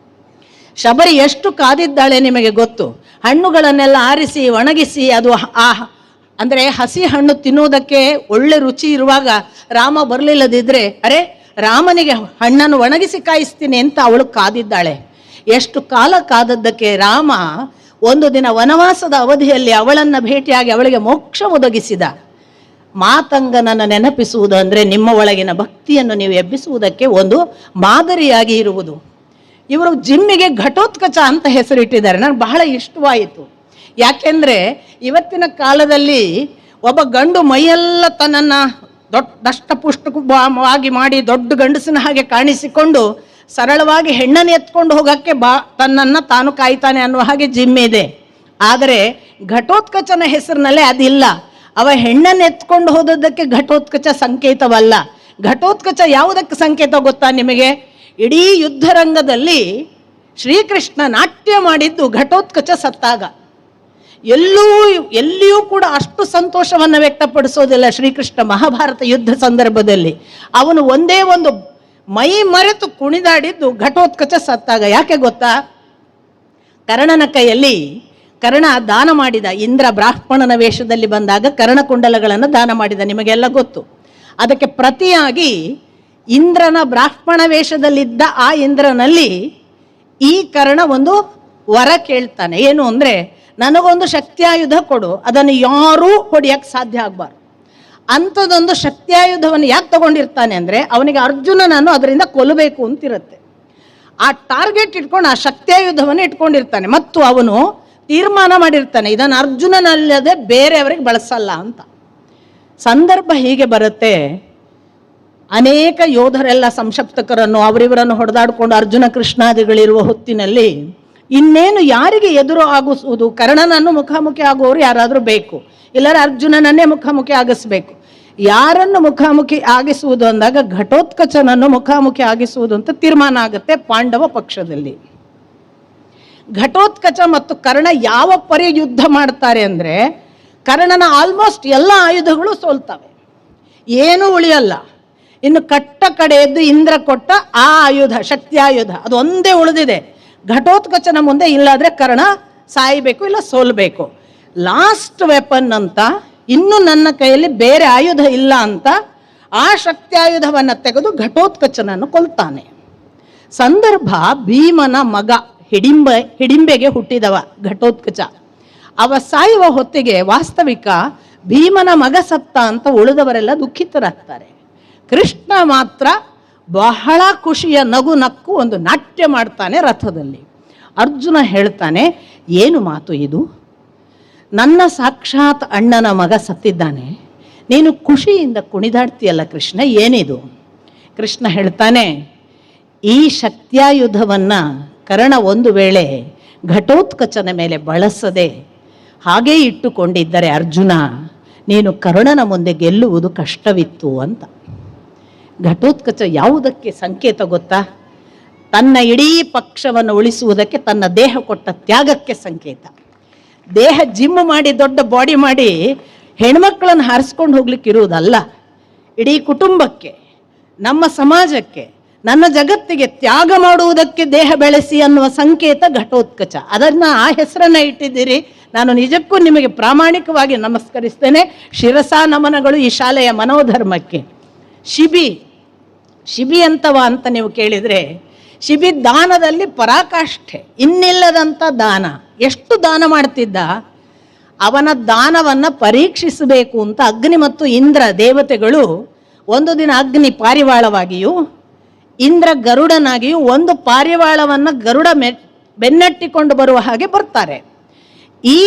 ಶಬರಿ ಎಷ್ಟು ಕಾದಿದ್ದಾಳೆ ನಿಮಗೆ ಗೊತ್ತು. ಹಣ್ಣುಗಳನ್ನೆಲ್ಲ ಆರಿಸಿ ಒಣಗಿಸಿ, ಅದು ಅಂದರೆ ಹಸಿ ಹಣ್ಣು ತಿನ್ನುವುದಕ್ಕೆ ಒಳ್ಳೆ ರುಚಿ ಇರುವಾಗ ರಾಮ ಬರಲಿಲ್ಲದಿದ್ರೆ, ಅರೆ ರಾಮನಿಗೆ ಹಣ್ಣನ್ನು ಒಣಗಿಸಿ ಕಾಯಿಸ್ತೀನಿ ಅಂತ ಅವಳು ಕಾದಿದ್ದಾಳೆ. ಎಷ್ಟು ಕಾಲ ಕಾದದ್ದಕ್ಕೆ ರಾಮ ಒಂದು ದಿನ ವನವಾಸದ ಅವಧಿಯಲ್ಲಿ ಅವಳನ್ನು ಭೇಟಿಯಾಗಿ ಅವಳಿಗೆ ಮೋಕ್ಷ ಒದಗಿಸಿದ. ಮಾತಂಗನನ್ನು ನೆನಪಿಸುವುದು ಅಂದರೆ ನಿಮ್ಮ ಒಳಗಿನ ಭಕ್ತಿಯನ್ನು ನೀವು ಎಬ್ಬಿಸುವುದಕ್ಕೆ ಒಂದು ಮಾದರಿಯಾಗಿ ಇರುವುದು. ಇವರು ಜಿಮ್ಮಿಗೆ ಘಟೋತ್ಕಚ ಅಂತ ಹೆಸರಿಟ್ಟಿದ್ದಾರೆ. ನನಗೆ ಬಹಳ ಇಷ್ಟವಾಯಿತು. ಯಾಕೆಂದರೆ ಇವತ್ತಿನ ಕಾಲದಲ್ಲಿ ಒಬ್ಬ ಗಂಡು ಮೈಯೆಲ್ಲ ತನ್ನನ್ನು ದಷ್ಟಪುಷ್ಟವಾಗಿ ಮಾಡಿ ದೊಡ್ಡ ಗಂಡಸಿನ ಹಾಗೆ ಕಾಣಿಸಿಕೊಂಡು ಸರಳವಾಗಿ ಹೆಣ್ಣನ್ನು ಎತ್ಕೊಂಡು ಹೋಗೋಕ್ಕೆ ತನ್ನನ್ನು ತಾನು ಕಾಯ್ತಾನೆ ಅನ್ನುವ ಹಾಗೆ ಜಿಮ್ ಇದೆ. ಆದರೆ ಘಟೋತ್ಕಚನ ಹೆಸರಿನಲ್ಲೇ ಅದಿಲ್ಲ. ಅವ ಹೆಣ್ಣನ್ನು ಎತ್ಕೊಂಡು ಹೋದದ್ದಕ್ಕೆ ಘಟೋತ್ಕಚ ಸಂಕೇತವಲ್ಲ. ಘಟೋತ್ಕಚ ಯಾವುದಕ್ಕೆ ಸಂಕೇತ ಗೊತ್ತಾ ನಿಮಗೆ? ಇಡೀ ಯುದ್ಧರಂಗದಲ್ಲಿ ಶ್ರೀಕೃಷ್ಣ ನಾಟ್ಯ ಮಾಡಿದ್ದು ಘಟೋತ್ಕಚ ಸತ್ತಾಗ. ಎಲ್ಲಿಯೂ ಕೂಡ ಅಷ್ಟು ಸಂತೋಷವನ್ನು ವ್ಯಕ್ತಪಡಿಸೋದಿಲ್ಲ ಶ್ರೀಕೃಷ್ಣ. ಮಹಾಭಾರತ ಯುದ್ಧ ಸಂದರ್ಭದಲ್ಲಿ ಅವನು ಒಂದೇ ಒಂದು ಮೈ ಮರೆತು ಕುಣಿದಾಡಿದ್ದು ಘಟೋತ್ಕಚ ಸತ್ತಾಗ. ಯಾಕೆ ಗೊತ್ತಾ? ಕರ್ಣನ ಕೈಯಲ್ಲಿ ಕರ್ಣ ದಾನ ಮಾಡಿದ. ಇಂದ್ರ ಬ್ರಾಹ್ಮಣನ ವೇಷದಲ್ಲಿ ಬಂದಾಗ ಕರ್ಣಕುಂಡಲಗಳನ್ನು ದಾನ ಮಾಡಿದ, ನಿಮಗೆಲ್ಲ ಗೊತ್ತು. ಅದಕ್ಕೆ ಪ್ರತಿಯಾಗಿ ಇಂದ್ರನ ಬ್ರಾಹ್ಮಣ ವೇಷದಲ್ಲಿದ್ದ ಆ ಇಂದ್ರನಲ್ಲಿ ಈ ಕರ್ಣ ಒಂದು ವರ ಕೇಳ್ತಾನೆ. ಏನು ಅಂದರೆ, ನನಗೊಂದು ಶಕ್ತಿಯಾಯುಧ ಕೊಡು, ಅದನ್ನು ಯಾರೂ ಹೊಡೆಯಕ್ಕೆ ಸಾಧ್ಯ ಆಗಬಾರ್ದು. ಅಂಥದ್ದೊಂದು ಶಕ್ತಿಯಾಯುಧವನ್ನು ಯಾಕೆ ತಗೊಂಡಿರ್ತಾನೆ ಅಂದರೆ, ಅವನಿಗೆ ಅರ್ಜುನನನ್ನು ಅದರಿಂದ ಕೊಲ್ಲಬೇಕು ಅಂತಿರುತ್ತೆ. ಆ ಟಾರ್ಗೆಟ್ ಇಟ್ಕೊಂಡು ಆ ಶಕ್ತಿಯಾಯುಧವನ್ನು ಇಟ್ಕೊಂಡಿರ್ತಾನೆ. ಮತ್ತು ಅವನು ತೀರ್ಮಾನ ಮಾಡಿರ್ತಾನೆ, ಇದನ್ನು ಅರ್ಜುನನಲ್ಲದೆ ಬೇರೆಯವರಿಗೆ ಬಳಸಲ್ಲ ಅಂತ. ಸಂದರ್ಭ ಹೀಗೆ ಬರುತ್ತೆ. ಅನೇಕ ಯೋಧರೆಲ್ಲ ಸಂಶಪ್ತಕರನ್ನು ಅವರಿವರನ್ನು ಹೊಡೆದಾಡಿಕೊಂಡು ಅರ್ಜುನ ಕೃಷ್ಣಾದಿಗಳಿರುವ ಹೊತ್ತಿನಲ್ಲಿ ಇನ್ನೇನು ಯಾರಿಗೆ ಎದುರು ಆಗಿಸುವುದು? ಕರ್ಣನನ್ನು ಮುಖಾಮುಖಿ ಆಗುವವರು ಯಾರಾದರೂ ಬೇಕು, ಇಲ್ಲರ ಅರ್ಜುನನನ್ನೇ ಮುಖಾಮುಖಿ ಆಗಿಸ್ಬೇಕು. ಯಾರನ್ನು ಮುಖಾಮುಖಿ ಆಗಿಸುವುದು ಅಂದಾಗ ಘಟೋತ್ಕಚನನ್ನು ಮುಖಾಮುಖಿ ಆಗಿಸುವುದು ಅಂತ ತೀರ್ಮಾನ ಆಗುತ್ತೆ ಪಾಂಡವ ಪಕ್ಷದಲ್ಲಿ. ಘಟೋತ್ಕಚ ಮತ್ತು ಕರ್ಣ ಯಾವ ಪರಿ ಯುದ್ಧ ಮಾಡ್ತಾರೆ ಅಂದರೆ, ಕರ್ಣನ ಆಲ್ಮೋಸ್ಟ್ ಎಲ್ಲ ಆಯುಧಗಳು ಸೋಲ್ತವೆ, ಏನೂ ಉಳಿಯಲ್ಲ. ಇನ್ನು ಕಟ್ಟ ಕಡೆಯದ್ದು ಇಂದ್ರ ಕೊಟ್ಟ ಆ ಆಯುಧ, ಶಕ್ತಿಯಾಯುಧ, ಅದು ಒಂದೇ ಉಳಿದಿದೆ. ಘಟೋತ್ಕಚನ ಮುಂದೆ ಇಲ್ಲಾದರೆ ಕರ್ಣ ಸಾಯಬೇಕು, ಇಲ್ಲ ಸೋಲ್ಬೇಕು. ಲಾಸ್ಟ್ ವೆಪನ್ ಅಂತ, ಇನ್ನು ನನ್ನ ಕೈಯಲ್ಲಿ ಬೇರೆ ಆಯುಧ ಇಲ್ಲ ಅಂತ ಆ ಶಕ್ತಿಯಾಯುಧವನ್ನು ತೆಗೆದು ಘಟೋತ್ಕಚನನ್ನು ಕೊಲ್ತಾನೆ. ಸಂದರ್ಭ ಭೀಮನ ಮಗ ಹಿಡಿಂಬೆಗೆ ಹುಟ್ಟಿದವ ಘಟೋತ್ಕಚ. ಅವ ಸಾಯುವ ಹೊತ್ತಿಗೆ ವಾಸ್ತವಿಕ ಭೀಮನ ಮಗ ಸತ್ತ ಅಂತ ಉಳಿದವರೆಲ್ಲ ದುಃಖಿತರಾಗ್ತಾರೆ. ಕೃಷ್ಣ ಮಾತ್ರ ಬಹಳ ಖುಷಿಯ ನಗು ನಕ್ಕು ಒಂದು ನಾಟ್ಯ ಮಾಡ್ತಾನೆ ರಥದಲ್ಲಿ. ಅರ್ಜುನ ಹೇಳ್ತಾನೆ, ಏನು ಮಾತು ಇದು? ನನ್ನ ಸಾಕ್ಷಾತ್ ಅಣ್ಣನ ಮಗ ಸತ್ತಿದ್ದಾನೆ, ನೀನು ಖುಷಿಯಿಂದ ಕುಣಿದಾಡ್ತೀಯಲ್ಲ ಕೃಷ್ಣ, ಏನಿದು? ಕೃಷ್ಣ ಹೇಳ್ತಾನೆ, ಈ ಶಕ್ತಿಯಾಯುಧವನ್ನು ಕರ್ಣ ಒಂದು ವೇಳೆ ಘಟೋತ್ಕಚನ ಮೇಲೆ ಬಳಸದೆ ಹಾಗೇ ಇಟ್ಟುಕೊಂಡಿದ್ದರೆ ಅರ್ಜುನ, ನೀನು ಕರ್ಣನ ಮುಂದೆ ಗೆಲ್ಲುವುದು ಕಷ್ಟವಿತ್ತು ಅಂತ. ಘಟೋತ್ಕಚ ಯಾವುದಕ್ಕೆ ಸಂಕೇತ ಗೊತ್ತಾ? ತನ್ನ ಇಡೀ ಪಕ್ಷವನ್ನು ಉಳಿಸುವುದಕ್ಕೆ ತನ್ನ ದೇಹ ಕೊಟ್ಟ ತ್ಯಾಗಕ್ಕೆ ಸಂಕೇತ. ದೇಹ ಜಿಮ್ ಮಾಡಿ ದೊಡ್ಡ ಬಾಡಿ ಮಾಡಿ ಹೆಣ್ಮಕ್ಳನ್ನು ಹಾರಿಸ್ಕೊಂಡು ಹೋಗ್ಲಿಕ್ಕೆ ಇರುವುದಲ್ಲ, ಇಡೀ ಕುಟುಂಬಕ್ಕೆ, ನಮ್ಮ ಸಮಾಜಕ್ಕೆ, ನನ್ನ ಜಗತ್ತಿಗೆ ತ್ಯಾಗ ಮಾಡುವುದಕ್ಕೆ ದೇಹ ಬೆಳೆಸಿ ಅನ್ನುವ ಸಂಕೇತ ಘಟೋತ್ಕಚ. ಅದನ್ನು ಆ ಹೆಸರನ್ನು ಇಟ್ಟಿದ್ದೀರಿ. ನಾನು ನಿಜಕ್ಕೂ ನಿಮಗೆ ಪ್ರಾಮಾಣಿಕವಾಗಿ ನಮಸ್ಕರಿಸ್ತೇನೆ. ಶಿರಸಾ ನಮನಗಳು ಈ ಶಾಲೆಯ ಮನೋಧರ್ಮಕ್ಕೆ. ಶಿಬಿ ಅಂತವ ಅಂತ ನೀವು ಕೇಳಿದರೆ, ಶಿಬಿ ದಾನದಲ್ಲಿ ಪರಾಕಾಷ್ಠೆ, ಇನ್ನಿಲ್ಲದಂಥ ದಾನ. ಎಷ್ಟು ದಾನ ಮಾಡ್ತಿದ್ದ? ಅವನ ದಾನವನ್ನು ಪರೀಕ್ಷಿಸಬೇಕು ಅಂತ ಅಗ್ನಿ ಮತ್ತು ಇಂದ್ರ ದೇವತೆಗಳು ಒಂದು ದಿನ ಅಗ್ನಿ ಪಾರಿವಾಳವಾಗಿಯೂ ಇಂದ್ರ ಗರುಡನಾಗಿಯೂ ಒಂದು ಪಾರಿವಾಳವನ್ನು ಗರುಡ ಬೆನ್ನಟ್ಟಿಕೊಂಡು ಬರುವ ಹಾಗೆ ಬರ್ತಾರೆ. ಈ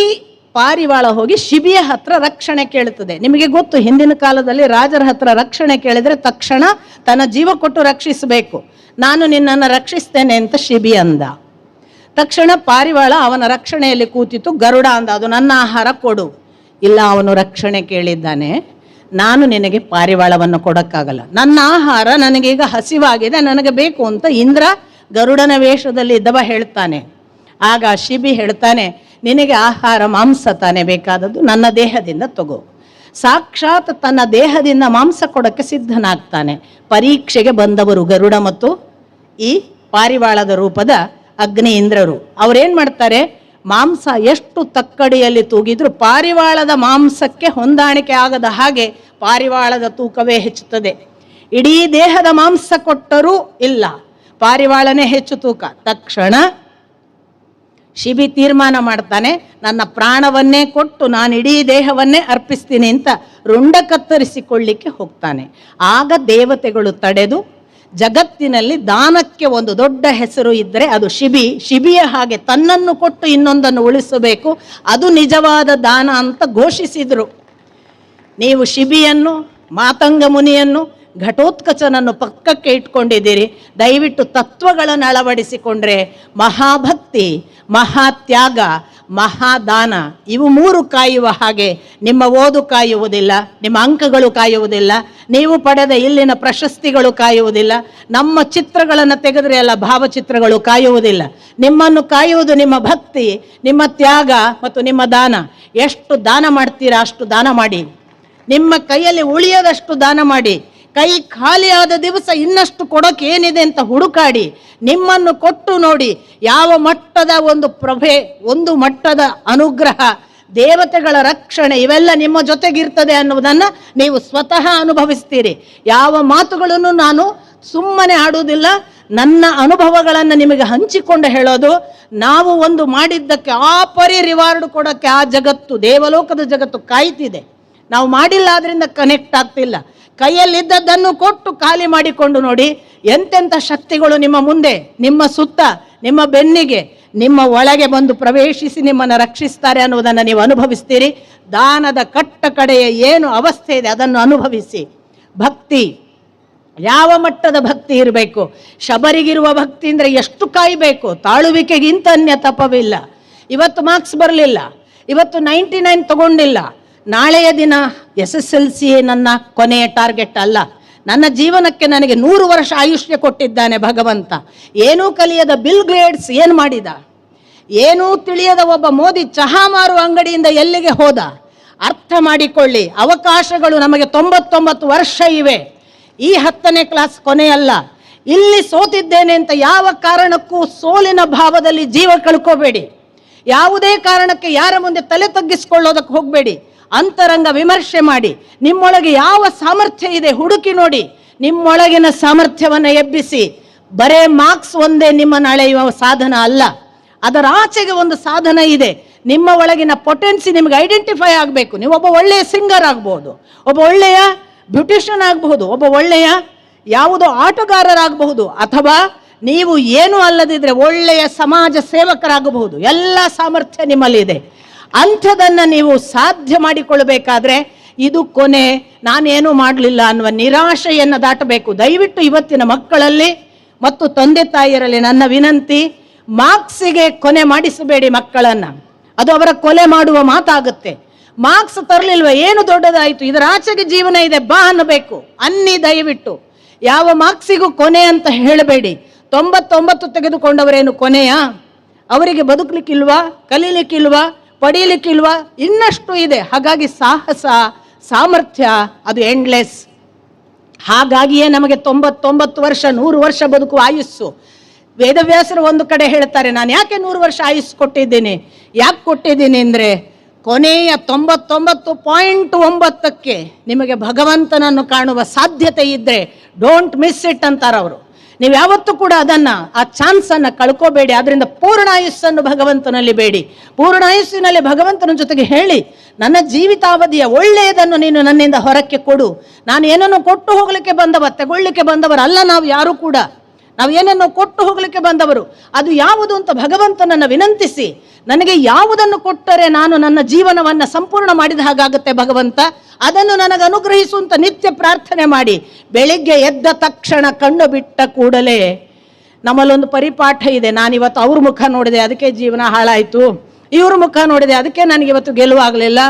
ಪಾರಿವಾಳ ಹೋಗಿ ಶಿಬಿಯ ಹತ್ರ ರಕ್ಷಣೆ ಕೇಳುತ್ತದೆ. ನಿಮಗೆ ಗೊತ್ತು, ಹಿಂದಿನ ಕಾಲದಲ್ಲಿ ರಾಜರ ಹತ್ರ ರಕ್ಷಣೆ ಕೇಳಿದರೆ ತಕ್ಷಣ ತನ್ನ ಜೀವ ಕೊಟ್ಟು ರಕ್ಷಿಸಬೇಕು. ನಾನು ನಿನ್ನನ್ನು ರಕ್ಷಿಸ್ತೇನೆ ಅಂತ ಶಿಬಿ ಅಂದ. ತಕ್ಷಣ ಪಾರಿವಾಳ ಅವನ ರಕ್ಷಣೆಯಲ್ಲಿ ಕೂತಿತು. ಗರುಡ ಅಂದ, ಅದು ನನ್ನ ಆಹಾರ ಕೊಡು. ಇಲ್ಲ, ಅವನು ರಕ್ಷಣೆ ಕೇಳಿದ್ದಾನೆ, ನಾನು ನಿನಗೆ ಪಾರಿವಾಳವನ್ನು ಕೊಡಕ್ಕಾಗಲ್ಲ, ನನ್ನ ಆಹಾರ ನನಗೀಗ ಹಸಿವಾಗಿದೆ, ನನಗೆ ಬೇಕು ಅಂತ ಇಂದ್ರ ಗರುಡನ ವೇಷದಲ್ಲಿ ಇದ್ದವ ಹೇಳ್ತಾನೆ. ಆಗ ಶಿಬಿ ಹೇಳ್ತಾನೆ, ನಿನಗೆ ಆಹಾರ ಮಾಂಸ ತಾನೇ ಬೇಕಾದದ್ದು, ನನ್ನ ದೇಹದಿಂದ ತಗೋ. ಸಾಕ್ಷಾತ್ ತನ್ನ ದೇಹದಿಂದ ಮಾಂಸ ಕೊಡಕ್ಕೆ ಸಿದ್ಧನಾಗ್ತಾನೆ. ಪರೀಕ್ಷೆಗೆ ಬಂದವರು ಗರುಡ ಮತ್ತು ಈ ಪಾರಿವಾಳದ ರೂಪದ ಅಗ್ನಿ ಇಂದ್ರರು. ಅವ್ರೇನ್ ಮಾಡ್ತಾರೆ, ಮಾಂಸ ಎಷ್ಟು ತಕ್ಕಡಿಯಲ್ಲಿ ತೂಗಿದ್ರು ಪಾರಿವಾಳದ ಮಾಂಸಕ್ಕೆ ಹೊಂದಾಣಿಕೆ ಆಗದ ಹಾಗೆ ಪಾರಿವಾಳದ ತೂಕವೇ ಹೆಚ್ಚುತ್ತದೆ. ಇಡೀ ದೇಹದ ಮಾಂಸ ಕೊಟ್ಟರೂ ಇಲ್ಲ, ಪಾರಿವಾಳನೇ ಹೆಚ್ಚು ತೂಕ. ತಕ್ಷಣ ಶಿಬಿ ತೀರ್ಮಾನ ಮಾಡ್ತಾನೆ, ನನ್ನ ಪ್ರಾಣವನ್ನೇ ಕೊಟ್ಟು ನಾನು ಇಡೀ ದೇಹವನ್ನೇ ಅರ್ಪಿಸ್ತೀನಿ ಅಂತ ರುಂಡ ಕತ್ತರಿಸಿಕೊಳ್ಳಿಕ್ಕೆ ಹೋಗ್ತಾನೆ. ಆಗ ದೇವತೆಗಳು ತಡೆದು, ಜಗತ್ತಿನಲ್ಲಿ ದಾನಕ್ಕೆ ಒಂದು ದೊಡ್ಡ ಹೆಸರು ಇದ್ದರೆ ಅದು ಶಿಬಿ. ಶಿಬಿಯ ಹಾಗೆ ತನ್ನನ್ನು ಕೊಟ್ಟು ಇನ್ನೊಂದನ್ನು ಉಳಿಸಬೇಕು, ಅದು ನಿಜವಾದ ದಾನ ಅಂತ ಘೋಷಿಸಿದರು. ನೀವು ಶಿಬಿಯನ್ನು, ಮಾತಂಗ ಮುನಿಯನ್ನು, ಘಟೋತ್ಕಚನನ್ನು ಪಕ್ಕಕ್ಕೆ ಇಟ್ಕೊಂಡಿದ್ದೀರಿ. ದಯವಿಟ್ಟು ತತ್ವಗಳನ್ನು ಅಳವಡಿಸಿಕೊಂಡ್ರೆ ಮಹಾಭಕ್ತಿ, ಮಹಾತ್ಯಾಗ, ಮಹಾದಾನ ಇವು ಮೂರು ಕಾಯುವ ಹಾಗೆ ನಿಮ್ಮ ಓದು ಕಾಯುವುದಿಲ್ಲ, ನಿಮ್ಮ ಅಂಕಗಳು ಕಾಯುವುದಿಲ್ಲ, ನೀವು ಪಡೆದ ಇಲ್ಲಿನ ಪ್ರಶಸ್ತಿಗಳು ಕಾಯುವುದಿಲ್ಲ, ನಮ್ಮ ಚಿತ್ರಗಳನ್ನು ತೆಗೆದ್ರೆ ಎಲ್ಲ ಭಾವಚಿತ್ರಗಳು ಕಾಯುವುದಿಲ್ಲ. ನಿಮ್ಮನ್ನು ಕಾಯುವುದು ನಿಮ್ಮ ಭಕ್ತಿ, ನಿಮ್ಮ ತ್ಯಾಗ ಮತ್ತು ನಿಮ್ಮ ದಾನ. ಎಷ್ಟು ದಾನ ಮಾಡ್ತೀರಾ ಅಷ್ಟು ದಾನ ಮಾಡಿ, ನಿಮ್ಮ ಕೈಯಲ್ಲಿ ಉಳಿಯದಷ್ಟು ದಾನ ಮಾಡಿ. ಕೈ ಖಾಲಿಯಾದ ದಿವಸ ಇನ್ನಷ್ಟು ಕೊಡೋಕೆ ಏನಿದೆ ಅಂತ ಹುಡುಕಾಡಿ, ನಿಮ್ಮನ್ನು ಕೊಟ್ಟು ನೋಡಿ ಯಾವ ಮಟ್ಟದ ಒಂದು ಪ್ರಭೆ, ಒಂದು ಮಟ್ಟದ ಅನುಗ್ರಹ, ದೇವತೆಗಳ ರಕ್ಷಣೆ ಇವೆಲ್ಲ ನಿಮ್ಮ ಜೊತೆಗಿರ್ತದೆ ಅನ್ನುವುದನ್ನು ನೀವು ಸ್ವತಃ ಅನುಭವಿಸ್ತೀರಿ. ಯಾವ ಮಾತುಗಳನ್ನು ನಾನು ಸುಮ್ಮನೆ ಆಡುವುದಿಲ್ಲ, ನನ್ನ ಅನುಭವಗಳನ್ನು ನಿಮಗೆ ಹಂಚಿಕೊಂಡು ಹೇಳೋದು. ನಾವು ಒಂದು ಮಾಡಿದ್ದಕ್ಕೆ ಆ ಪರಿ ರಿವಾರ್ಡ್ ಕೊಡೋಕ್ಕೆ ಆ ಜಗತ್ತು, ದೇವಲೋಕದ ಜಗತ್ತು ಕಾಯ್ತಿದೆ. ನಾವು ಮಾಡಿಲ್ಲ, ಅದರಿಂದ ಕನೆಕ್ಟ್ ಆಗ್ತಿಲ್ಲ. ಕೈಯಲ್ಲಿದ್ದದ್ದನ್ನು ಕೊಟ್ಟು ಖಾಲಿ ಮಾಡಿಕೊಂಡು ನೋಡಿ, ಎಂತೆಂಥ ಶಕ್ತಿಗಳು ನಿಮ್ಮ ಮುಂದೆ, ನಿಮ್ಮ ಸುತ್ತ, ನಿಮ್ಮ ಬೆನ್ನಿಗೆ, ನಿಮ್ಮ ಒಳಗೆ ಬಂದು ಪ್ರವೇಶಿಸಿ ನಿಮ್ಮನ್ನು ರಕ್ಷಿಸ್ತಾರೆ ಅನ್ನುವುದನ್ನು ನೀವು ಅನುಭವಿಸ್ತೀರಿ. ದಾನದ ಕಟ್ಟ ಕಡೆಯ ಏನು ಅವಸ್ಥೆ ಇದೆ ಅದನ್ನು ಅನುಭವಿಸಿ. ಭಕ್ತಿ, ಯಾವ ಮಟ್ಟದ ಭಕ್ತಿ ಇರಬೇಕು? ಶಬರಿಗಿರುವ ಭಕ್ತಿ ಅಂದರೆ ಎಷ್ಟು ಕಾಯಬೇಕು, ತಾಳುವಿಕೆಗಿಂತ ಅನ್ಯ ತಪವಿಲ್ಲ. ಇವತ್ತು ಮಾರ್ಕ್ಸ್ ಬರಲಿಲ್ಲ, ಇವತ್ತು 99 ತಗೊಂಡಿಲ್ಲ, ನಾಳೆಯ ದಿನ SSLC ನನ್ನ ಕೊನೆಯ ಟಾರ್ಗೆಟ್ ಅಲ್ಲ. ನನ್ನ ಜೀವನಕ್ಕೆ ನನಗೆ 100 ವರ್ಷ ಆಯುಷ್ಯ ಕೊಟ್ಟಿದ್ದಾನೆ ಭಗವಂತ. ಏನೂ ಕಲಿಯದ ಬಿಲ್ ಗೇಟ್ಸ್ ಏನು ಮಾಡಿದ? ಏನೂ ತಿಳಿಯದ ಒಬ್ಬ ಮೋದಿ ಚಹಾ ಮಾರುವ ಅಂಗಡಿಯಿಂದ ಎಲ್ಲಿಗೆ ಹೋದ? ಅರ್ಥ ಮಾಡಿಕೊಳ್ಳಿ, ಅವಕಾಶಗಳು ನಮಗೆ 99 ವರ್ಷ ಇವೆ. ಈ 10ನೇ ಕ್ಲಾಸ್ ಕೊನೆಯಲ್ಲ. ಇಲ್ಲಿ ಸೋತಿದ್ದೇನೆ ಅಂತ ಯಾವ ಕಾರಣಕ್ಕೂ ಸೋಲಿನ ಭಾವದಲ್ಲಿ ಜೀವ ಕಳ್ಕೋಬೇಡಿ. ಯಾವುದೇ ಕಾರಣಕ್ಕೆ ಯಾರ ಮುಂದೆ ತಲೆ ತಗ್ಗಿಸಿಕೊಳ್ಳೋದಕ್ಕೆ ಹೋಗಬೇಡಿ. ಅಂತರಂಗ ವಿಮರ್ಶೆ ಮಾಡಿ, ನಿಮ್ಮೊಳಗೆ ಯಾವ ಸಾಮರ್ಥ್ಯ ಇದೆ ಹುಡುಕಿ ನೋಡಿ. ನಿಮ್ಮೊಳಗಿನ ಸಾಮರ್ಥ್ಯವನ್ನು ಎಬ್ಬಿಸಿ. ಬರೇ ಮಾರ್ಕ್ಸ್ ಒಂದೇ ನಿಮ್ಮನ್ನು ಅಳೆಯುವ ಸಾಧನ ಅಲ್ಲ, ಅದರ ಆಚೆಗೆ ಒಂದು ಸಾಧನ ಇದೆ. ನಿಮ್ಮ ಒಳಗಿನ ಪೊಟೆನ್ಸಿ ನಿಮಗೆ ಐಡೆಂಟಿಫೈ ಆಗಬೇಕು. ನೀವು ಒಬ್ಬ ಒಳ್ಳೆಯ ಸಿಂಗರ್ ಆಗ್ಬಹುದು, ಒಬ್ಬ ಒಳ್ಳೆಯ ಬ್ಯೂಟಿಷಿಯನ್ ಆಗಬಹುದು, ಒಬ್ಬ ಒಳ್ಳೆಯ ಯಾವುದೋ ಆಟಗಾರರಾಗಬಹುದು, ಅಥವಾ ನೀವು ಏನೂ ಅಲ್ಲದಿದ್ರೆ ಒಳ್ಳೆಯ ಸಮಾಜ ಸೇವಕರಾಗಬಹುದು. ಎಲ್ಲ ಸಾಮರ್ಥ್ಯ ನಿಮ್ಮಲ್ಲಿದೆ. ಅಂಥದನ್ನು ನೀವು ಸಾಧ್ಯ ಮಾಡಿಕೊಳ್ಳಬೇಕಾದ್ರೆ ಇದು ಕೊನೆ, ನಾನೇನು ಮಾಡಲಿಲ್ಲ ಅನ್ನುವ ನಿರಾಶೆಯನ್ನು ದಾಟಬೇಕು. ದಯವಿಟ್ಟು ಇವತ್ತಿನ ಮಕ್ಕಳಲ್ಲಿ ಮತ್ತು ತಂದೆ ತಾಯಿಯರಲ್ಲಿ ನನ್ನ ವಿನಂತಿ, ಮಾರ್ಕ್ಸಿಗೆ ಕೊನೆ ಮಾಡಿಸಬೇಡಿ ಮಕ್ಕಳನ್ನು. ಅದು ಅವರ ಕೊಲೆ ಮಾಡುವ ಮಾತಾಗುತ್ತೆ. ಮಾರ್ಕ್ಸ್ ತರಲಿಲ್ವ, ಏನು ದೊಡ್ಡದಾಯಿತು, ಇದರ ಆಚೆಗೆ ಜೀವನ ಇದೆ ಬಾ ಅನ್ನಬೇಕು. ಅನ್ನಿ ದಯವಿಟ್ಟು. ಯಾವ ಮಾರ್ಕ್ಸಿಗೂ ಕೊನೆ ಅಂತ ಹೇಳಬೇಡಿ. 99 ತೆಗೆದುಕೊಂಡವರೇನು ಕೊನೆಯಾ? ಅವರಿಗೆ ಬದುಕಲಿಕ್ಕಿಲ್ವಾ, ಕಲೀಲಿಕ್ಕಿಲ್ವಾ, ಪಡೀಲಿಕ್ಕಿಲ್ವಾ? ಇನ್ನಷ್ಟು ಇದೆ. ಹಾಗಾಗಿ ಸಾಹಸ, ಸಾಮರ್ಥ್ಯ ಅದು ಎಂಡ್ಲೆಸ್. ಹಾಗಾಗಿಯೇ ನಮಗೆ 99 ವರ್ಷ, 100 ವರ್ಷ ಬದುಕುವ ಆಯುಸ್ಸು. ವೇದವ್ಯಾಸರು ಒಂದು ಕಡೆ ಹೇಳ್ತಾರೆ, ನಾನು ಯಾಕೆ 100 ವರ್ಷ ಆಯುಸ್ಸು ಕೊಟ್ಟಿದ್ದೀನಿ? ಯಾಕೆ ಕೊಟ್ಟಿದ್ದೀನಿ ಅಂದರೆ, ಕೊನೆಯ 99.9ಕ್ಕೆ ನಿಮಗೆ ಭಗವಂತನನ್ನು ಕಾಣುವ ಸಾಧ್ಯತೆ ಇದ್ದರೆ ಡೋಂಟ್ ಮಿಸ್ ಇಟ್ ಅಂತಾರವರು. ನೀವು ಯಾವತ್ತೂ ಕೂಡ ಆ ಚಾನ್ಸನ್ನು ಕಳ್ಕೋಬೇಡಿ. ಅದರಿಂದ ಪೂರ್ಣ ಆಯುಸ್ಸನ್ನು ಭಗವಂತನಲ್ಲಿ ಬೇಡಿ. ಪೂರ್ಣ ಆಯುಸ್ಸಿನಲ್ಲಿ ಭಗವಂತನ ಜೊತೆಗೆ ಹೇಳಿ, ನನ್ನ ಜೀವಿತಾವಧಿಯ ಒಳ್ಳೆಯದನ್ನು ನೀನು ನನ್ನಿಂದ ಹೊರಕ್ಕೆ ಕೊಡು. ನಾನು ಏನನ್ನು ಕೊಟ್ಟು ಹೋಗಲಿಕ್ಕೆ ಬಂದವ, ತಗೊಳ್ಳಿಕ್ಕೆ ಬಂದವರಲ್ಲ ನಾವು ಯಾರು ಕೂಡ. ನಾವು ಏನನ್ನು ಕೊಟ್ಟು ಹೋಗಲಿಕ್ಕೆ ಬಂದವರು. ಅದು ಯಾವುದು ಅಂತ ಭಗವಂತನನ್ನು ವಿನಂತಿಸಿ, ನನಗೆ ಯಾವುದನ್ನು ಕೊಟ್ಟರೆ ನಾನು ನನ್ನ ಜೀವನವನ್ನು ಸಂಪೂರ್ಣ ಮಾಡಿದ ಹಾಗಾಗುತ್ತೆ ಭಗವಂತ, ಅದನ್ನು ನನಗೆ ಅನುಗ್ರಹಿಸು ಅಂತ ನಿತ್ಯ ಪ್ರಾರ್ಥನೆ ಮಾಡಿ. ಬೆಳಿಗ್ಗೆ ಎದ್ದ ತಕ್ಷಣ ಕಣ್ಣು ಬಿಟ್ಟ ಕೂಡಲೇ ನಮ್ಮಲ್ಲೊಂದು ಪರಿಪಾಠ ಇದೆ. ನಾನಿವತ್ತು ಅವ್ರ ಮುಖ ನೋಡಿದೆ ಅದಕ್ಕೆ ಜೀವನ ಹಾಳಾಯಿತು, ಇವ್ರ ಮುಖ ನೋಡಿದೆ ಅದಕ್ಕೆ ನನಗಿವತ್ತು ಗೆಲುವಾಗಲಿಲ್ಲ,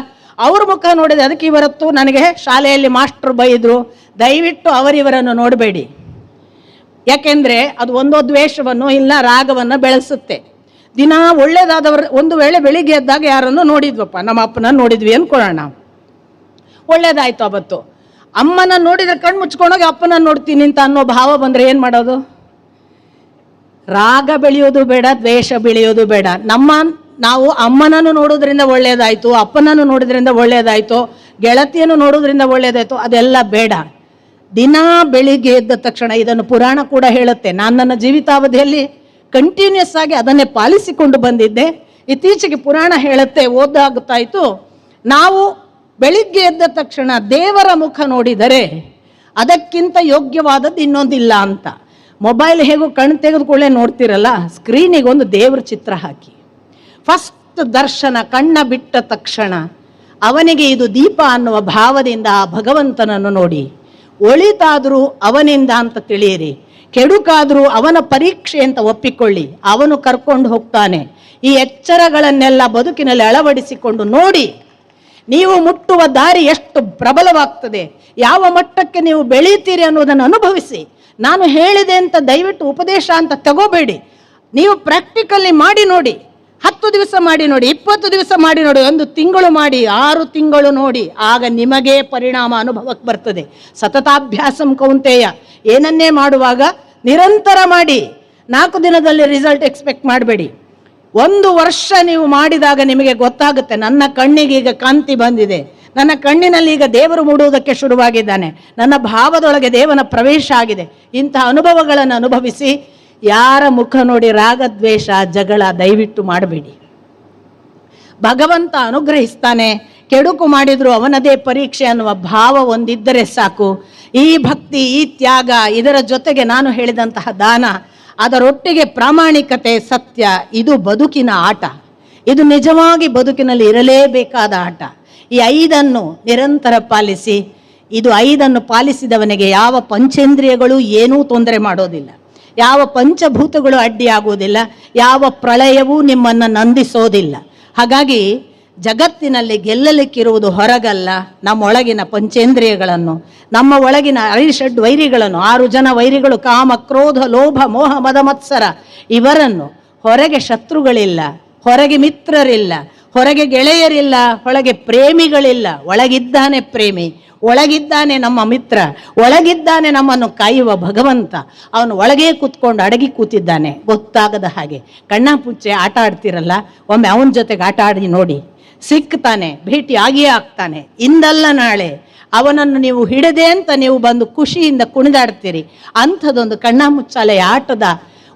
ಅವ್ರ ಮುಖ ನೋಡಿದೆ, ಅದಕ್ಕೆ ಇವರತ್ತು ನನಗೆ ಶಾಲೆಯಲ್ಲಿ ಮಾಸ್ಟರ್ ಬೈದರು, ದಯವಿಟ್ಟು ಅವರಿವರನ್ನು ನೋಡಬೇಡಿ. ಯಾಕೆಂದರೆ ಅದು ಒಂದೋ ದ್ವೇಷವನ್ನು ಇಲ್ಲ ರಾಗವನ್ನು ಬೆಳೆಸುತ್ತೆ. ದಿನ ಒಳ್ಳೇದಾದವರು, ಒಂದು ವೇಳೆ ಬೆಳಿಗ್ಗೆ ಎದ್ದಾಗ ಯಾರನ್ನು ನೋಡಿದ್ವಪ್ಪ, ನಮ್ಮ ಅಪ್ಪನ ನೋಡಿದ್ವಿ ಅಂದ್ಕೊಳ್ಳೋಣ, ಒಳ್ಳೇದಾಯ್ತು. ಅವತ್ತು ಅಮ್ಮನ ನೋಡಿದ್ರೆ ಕಣ್ಣು ಮುಚ್ಕೊಂಡೋಗಿ ಅಪ್ಪನ ನೋಡ್ತೀನಿ ಅಂತ ಅನ್ನೋ ಭಾವ ಬಂದರೆ ಏನು ಮಾಡೋದು? ರಾಗ ಬೆಳೆಯೋದು ಬೇಡ, ದ್ವೇಷ ಬೆಳೆಯೋದು ಬೇಡ. ನಾವು ಅಮ್ಮನನ್ನು ನೋಡೋದ್ರಿಂದ ಒಳ್ಳೇದಾಯ್ತು, ಅಪ್ಪನನ್ನು ನೋಡೋದ್ರಿಂದ ಒಳ್ಳೇದಾಯ್ತು, ಗೆಳತಿಯನ್ನು ನೋಡೋದ್ರಿಂದ ಒಳ್ಳೇದಾಯ್ತು, ಅದೆಲ್ಲ ಬೇಡ. ದಿನ ಬೆಳಿಗ್ಗೆ ಎದ್ದ ತಕ್ಷಣ, ಇದನ್ನು ಪುರಾಣ ಕೂಡ ಹೇಳುತ್ತೆ, ನಾನು ನನ್ನ ಜೀವಿತಾವಧಿಯಲ್ಲಿ ಕಂಟಿನ್ಯೂಸ್ ಆಗಿ ಅದನ್ನೇ ಪಾಲಿಸಿಕೊಂಡು ಬಂದಿದ್ದೆ. ಇತ್ತೀಚೆಗೆ ಪುರಾಣ ಹೇಳುತ್ತೆ, ಓದಾಗುತ್ತಾಯಿತು, ನಾವು ಬೆಳಿಗ್ಗೆ ಎದ್ದ ತಕ್ಷಣ ದೇವರ ಮುಖ ನೋಡಿದರೆ ಅದಕ್ಕಿಂತ ಯೋಗ್ಯವಾದದ್ದು ಇನ್ನೊಂದಿಲ್ಲ ಅಂತ. ಮೊಬೈಲ್ ಹೇಗೂ ಕಣ್ಣು ತೆಗೆದುಕೊಳ್ಳೆ ನೋಡ್ತಿರಲ್ಲ, ಸ್ಕ್ರೀನಿಗೆ ಒಂದು ದೇವ್ರ ಚಿತ್ರ ಹಾಕಿ, ಫಸ್ಟ್ ದರ್ಶನ ಕಣ್ಣ ಬಿಟ್ಟ ತಕ್ಷಣ ಅವನಿಗೆ ಇದು ದೀಪ ಅನ್ನುವ ಭಾವದಿಂದ ಆ ಭಗವಂತನನ್ನು ನೋಡಿ, ಒಳಿತಾದರೂ ಅವನಿಂದ ಅಂತ ತಿಳಿಯಿರಿ, ಕೆಡುಕಾದರೂ ಅವನ ಪರೀಕ್ಷೆ ಅಂತ ಒಪ್ಪಿಕೊಳ್ಳಿ, ಅವನು ಕರ್ಕೊಂಡು ಹೋಗ್ತಾನೆ. ಈ ಎಚ್ಚರಗಳನ್ನೆಲ್ಲ ಬದುಕಿನಲ್ಲಿ ಅಳವಡಿಸಿಕೊಂಡು ನೋಡಿ, ನೀವು ಮುಟ್ಟುವ ದಾರಿ ಎಷ್ಟು ಪ್ರಬಲವಾಗ್ತದೆ, ಯಾವ ಮಟ್ಟಕ್ಕೆ ನೀವು ಬೆಳೀತೀರಿ ಅನ್ನೋದನ್ನು ಅನುಭವಿಸಿ. ನಾನು ಹೇಳಿದೆ ಅಂತ ದಯವಿಟ್ಟು ಉಪದೇಶ ಅಂತ ತಗೋಬೇಡಿ, ನೀವು ಪ್ರಾಕ್ಟಿಕಲಿ ಮಾಡಿ ನೋಡಿ. 10 ದಿವಸ ಮಾಡಿ ನೋಡಿ, 20 ದಿವಸ ಮಾಡಿ ನೋಡಿ, 1 ತಿಂಗಳು ಮಾಡಿ, 6 ತಿಂಗಳು ನೋಡಿ, ಆಗ ನಿಮಗೇ ಪರಿಣಾಮ ಅನುಭವಕ್ಕೆ ಬರ್ತದೆ. ಸತತಾಭ್ಯಾಸಂ ಕೌಂತೆಯ, ಏನನ್ನೇ ಮಾಡುವಾಗ ನಿರಂತರ ಮಾಡಿ. 4 ದಿನದಲ್ಲಿ ರಿಸಲ್ಟ್ ಎಕ್ಸ್ಪೆಕ್ಟ್ ಮಾಡಬೇಡಿ. 1 ವರ್ಷ ನೀವು ಮಾಡಿದಾಗ ನಿಮಗೆ ಗೊತ್ತಾಗುತ್ತೆ, ನನ್ನ ಕಣ್ಣಿಗೆ ಈಗ ಕಾಂತಿ ಬಂದಿದೆ, ನನ್ನ ಕಣ್ಣಿನಲ್ಲಿ ಈಗ ದೇವರು ಮೂಡುವುದಕ್ಕೆ ಶುರುವಾಗಿದ್ದಾನೆ, ನನ್ನ ಭಾವದೊಳಗೆ ದೇವನ ಪ್ರವೇಶ ಆಗಿದೆ. ಇಂತಹ ಅನುಭವಗಳನ್ನು ಅನುಭವಿಸಿ. ಯಾರ ಮುಖ ನೋಡಿ ರಾಗದ್ವೇಷ ಜಗಳ ದಯವಿಟ್ಟು ಮಾಡಬೇಡಿ. ಭಗವಂತ ಅನುಗ್ರಹಿಸ್ತಾನೆ, ಕೆಡುಕು ಮಾಡಿದ್ರು ಅವನದೇ ಪರೀಕ್ಷೆ ಅನ್ನುವ ಭಾವ ಒಂದಿದ್ದರೆ ಸಾಕು. ಈ ಭಕ್ತಿ, ಈ ತ್ಯಾಗ, ಇದರ ಜೊತೆಗೆ ನಾನು ಹೇಳಿದಂತಹ ದಾನ, ಅದರೊಟ್ಟಿಗೆ ಪ್ರಾಮಾಣಿಕತೆ, ಸತ್ಯ, ಇದು ಬದುಕಿನ ಆಟ. ಇದು ನಿಜವಾಗಿ ಬದುಕಿನಲ್ಲಿ ಇರಲೇಬೇಕಾದ ಆಟ. ಈ 5 ನಿರಂತರ ಪಾಲಿಸಿ. ಇದು 5 ಪಾಲಿಸಿದವನಿಗೆ ಯಾವ ಪಂಚೇಂದ್ರಿಯಗಳು ಏನೂ ತೊಂದರೆ ಮಾಡೋದಿಲ್ಲ, ಯಾವ ಪಂಚಭೂತಗಳು ಅಡ್ಡಿಯಾಗುವುದಿಲ್ಲ, ಯಾವ ಪ್ರಳಯವೂ ನಿಮ್ಮನ್ನು ನಂದಿಸೋದಿಲ್ಲ. ಹಾಗಾಗಿ ಜಗತ್ತಿನಲ್ಲಿ ಗೆಲ್ಲಲಿಕ್ಕಿರುವುದು ಹೊರಗಲ್ಲ, ನಮ್ಮೊಳಗಿನ ಪಂಚೇಂದ್ರಿಯಗಳನ್ನು, ನಮ್ಮ ಒಳಗಿನ ಅರಿಷಡ್ ವೈರಿಗಳನ್ನು, 6 ಜನ ವೈರಿಗಳು, ಕಾಮ, ಕ್ರೋಧ, ಲೋಭ, ಮೋಹ, ಮದ, ಮತ್ಸರ. ಇವರನ್ನು ಹೊರಗೆ ಶತ್ರುಗಳಿಲ್ಲ, ಹೊರಗೆ ಮಿತ್ರರಿಲ್ಲ, ಹೊರಗೆ ಗೆಳೆಯರಿಲ್ಲ, ಒಳಗೆ ಪ್ರೇಮಿಗಳಿಲ್ಲ. ಒಳಗಿದ್ದಾನೆ ಪ್ರೇಮಿ, ಒಳಗಿದ್ದಾನೆ ನಮ್ಮ ಮಿತ್ರ, ಒಳಗಿದ್ದಾನೆ ನಮ್ಮನ್ನು ಕಾಯುವ ಭಗವಂತ. ಅವನು ಒಳಗೇ ಕೂತ್ಕೊಂಡು ಅಡಗಿ ಕೂತಿದ್ದಾನೆ, ಗೊತ್ತಾಗದ ಹಾಗೆ. ಕಣ್ಣ ಪುಚ್ಚೆ ಆಟ ಆಡ್ತಿರಲ್ಲ, ಒಮ್ಮೆ ಅವನ ಜೊತೆಗೆ ಆಟ ಆಡಿ ನೋಡಿ, ಸಿಕ್ತಾನೆ, ಭೇಟಿ ಆಗಿಯೇ ಆಗ್ತಾನೆ. ಇಂದಲ್ಲ ನಾಳೆ ಅವನನ್ನು ನೀವು ಹಿಡದೆ ಅಂತ ನೀವು ಬಂದು ಖುಷಿಯಿಂದ ಕುಣಿದಾಡ್ತೀರಿ. ಅಂಥದ್ದೊಂದು ಕಣ್ಣ ಮುಚ್ಚಾಲೆಯ ಆಟದ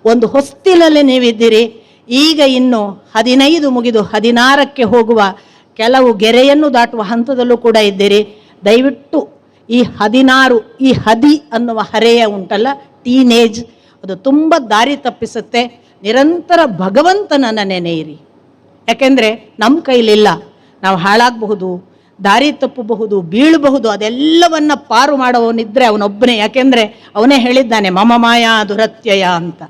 ಒಂದು ಹೊಸ್ತಿಲಲ್ಲಿ ನೀವಿದ್ದೀರಿ. ಈಗ ಇನ್ನು 15 ಮುಗಿದು 16ಕ್ಕೆ ಹೋಗುವ ಕೆಲವು ಗೆರೆಯನ್ನು ದಾಟುವ ಹಂತದಲ್ಲೂ ಕೂಡ ಇದ್ದೀರಿ. ದಯವಿಟ್ಟು ಈ 16, ಈ ಹದಿ ಅನ್ನುವ ಹರೆಯ ಉಂಟಲ್ಲ, ಟೀನೇಜ್, ಅದು ತುಂಬ ದಾರಿ ತಪ್ಪಿಸುತ್ತೆ. ನಿರಂತರ ಭಗವಂತನನ್ನು ನೆನೆಯಿರಿ. ಯಾಕೆಂದರೆ ನಮ್ಮ ಕೈಲಿಲ್ಲ, ನಾವು ಹಾಳಾಗಬಹುದು, ದಾರಿ ತಪ್ಪಬಹುದು, ಬೀಳಬಹುದು. ಅದೆಲ್ಲವನ್ನ ಪಾರು ಮಾಡುವವನಿದ್ರೆ ಅವನೊಬ್ಬನೇ. ಯಾಕೆಂದರೆ ಅವನೇ ಹೇಳಿದ್ದಾನೆ, ಮಮ ಮಾಯಾ ದುರತ್ಯಯ ಅಂತ,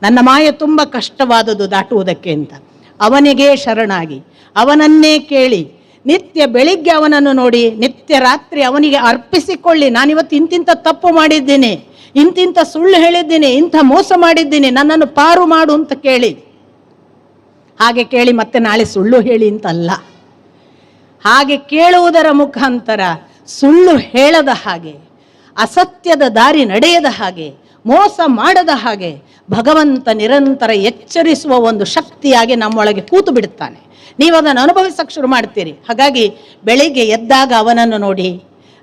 ನನ್ನ ಮಾಯ ತುಂಬ ಕಷ್ಟವಾದದ್ದು ದಾಟುವುದಕ್ಕೆ ಅಂತ. ಅವನಿಗೇ ಶರಣಾಗಿ, ಅವನನ್ನೇ ಕೇಳಿ, ನಿತ್ಯ ಬೆಳಿಗ್ಗೆ ಅವನನ್ನು ನೋಡಿ, ನಿತ್ಯ ರಾತ್ರಿ ಅವನಿಗೆ ಅರ್ಪಿಸಿಕೊಳ್ಳಿ. ನಾನಿವತ್ತು ಇಂತಿಂಥ ತಪ್ಪು ಮಾಡಿದ್ದೀನಿ, ಇಂತಿಂಥ ಸುಳ್ಳು ಹೇಳಿದ್ದೀನಿ, ಇಂಥ ಮೋಸ ಮಾಡಿದ್ದೀನಿ, ನನ್ನನ್ನು ಪಾರು ಮಾಡು ಅಂತ ಕೇಳಿ. ಹಾಗೆ ಕೇಳಿ ಮತ್ತೆ ನಾಳೆ ಸುಳ್ಳು ಹೇಳಿ ಅಂತಲ್ಲ, ಹಾಗೆ ಕೇಳುವುದರ ಮುಖಾಂತರ ಸುಳ್ಳು ಹೇಳದ ಹಾಗೆ, ಅಸತ್ಯದ ದಾರಿ ನಡೆಯದ ಹಾಗೆ, ಮೋಸ ಮಾಡದ ಹಾಗೆ ಭಗವಂತ ನಿರಂತರ ಎಚ್ಚರಿಸುವ ಒಂದು ಶಕ್ತಿಯಾಗಿ ನಮ್ಮೊಳಗೆ ಕೂತು ಬಿಡುತ್ತಾನೆ. ನೀವು ಅದನ್ನು ಅನುಭವಿಸಕ್ಕೆ ಶುರು ಮಾಡ್ತೀರಿ. ಹಾಗಾಗಿ ಬೆಳಿಗ್ಗೆ ಎದ್ದಾಗ ಅವನನ್ನು ನೋಡಿ,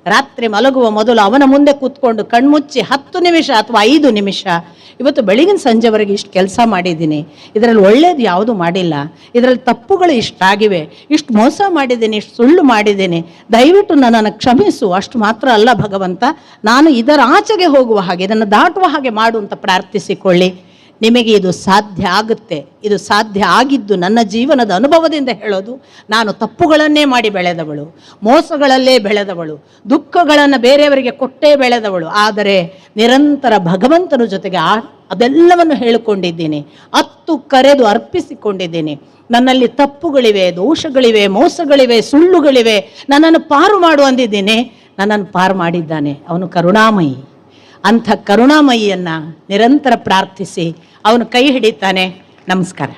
ರಾತ್ರಿ ಮಲಗುವ ಮೊದಲು ಅವನ ಮುಂದೆ ಕೂತ್ಕೊಂಡು ಕಣ್ಮುಚ್ಚಿ 10 ನಿಮಿಷ ಅಥವಾ 5 ನಿಮಿಷ, ಇವತ್ತು ಬೆಳಗಿನ ಸಂಜೆವರೆಗೆ ಇಷ್ಟು ಕೆಲಸ ಮಾಡಿದ್ದೀನಿ, ಇದರಲ್ಲಿ ಒಳ್ಳೇದು ಯಾವುದು ಮಾಡಿಲ್ಲ, ಇದರಲ್ಲಿ ತಪ್ಪುಗಳು ಇಷ್ಟಾಗಿವೆ, ಇಷ್ಟು ಮೋಸ ಮಾಡಿದ್ದೀನಿ, ಇಷ್ಟು ಸುಳ್ಳು ಮಾಡಿದ್ದೀನಿ, ದಯವಿಟ್ಟು ನನ್ನನ್ನು ಕ್ಷಮಿಸು. ಅಷ್ಟು ಮಾತ್ರ ಅಲ್ಲ ಭಗವಂತ, ನಾನು ಇದರ ಆಚೆಗೆ ಹೋಗುವ ಹಾಗೆ, ಇದನ್ನು ದಾಟುವ ಹಾಗೆ ಮಾಡು ಅಂತ ಪ್ರಾರ್ಥಿಸಿಕೊಳ್ಳಿ. ನಿಮಗೆ ಇದು ಸಾಧ್ಯ ಆಗುತ್ತೆ. ಇದು ಸಾಧ್ಯ ಆಗಿದ್ದು ನನ್ನ ಜೀವನದ ಅನುಭವದಿಂದ ಹೇಳೋದು. ನಾನು ತಪ್ಪುಗಳನ್ನೇ ಮಾಡಿ ಬೆಳೆದವಳು, ಮೋಸಗಳಲ್ಲೇ ಬೆಳೆದವಳು, ದುಃಖಗಳನ್ನು ಬೇರೆಯವರಿಗೆ ಕೊಟ್ಟೇ ಬೆಳೆದವಳು. ಆದರೆ ನಿರಂತರ ಭಗವಂತನ ಜೊತೆಗೆ ಅದೆಲ್ಲವನ್ನು ಹೇಳಿಕೊಂಡಿದ್ದೀನಿ, ಅತ್ತು ಕರೆದು ಅರ್ಪಿಸಿಕೊಂಡಿದ್ದೀನಿ. ನನ್ನಲ್ಲಿ ತಪ್ಪುಗಳಿವೆ, ದೋಷಗಳಿವೆ, ಮೋಸಗಳಿವೆ, ಸುಳ್ಳುಗಳಿವೆ, ನನ್ನನ್ನು ಪಾರು ಮಾಡು ಅಂದಿದ್ದೀನಿ. ನನ್ನನ್ನು ಪಾರು ಮಾಡಿದ್ದಾನೆ. ಅವನು ಕರುಣಾಮಯಿ. ಅಂಥ ಕರುಣಾಮಯಿಯನ್ನು ನಿರಂತರ ಪ್ರಾರ್ಥಿಸಿ ಅವನು ಕೈ ಹಿಡಿತಾನೆ. ನಮಸ್ಕಾರ.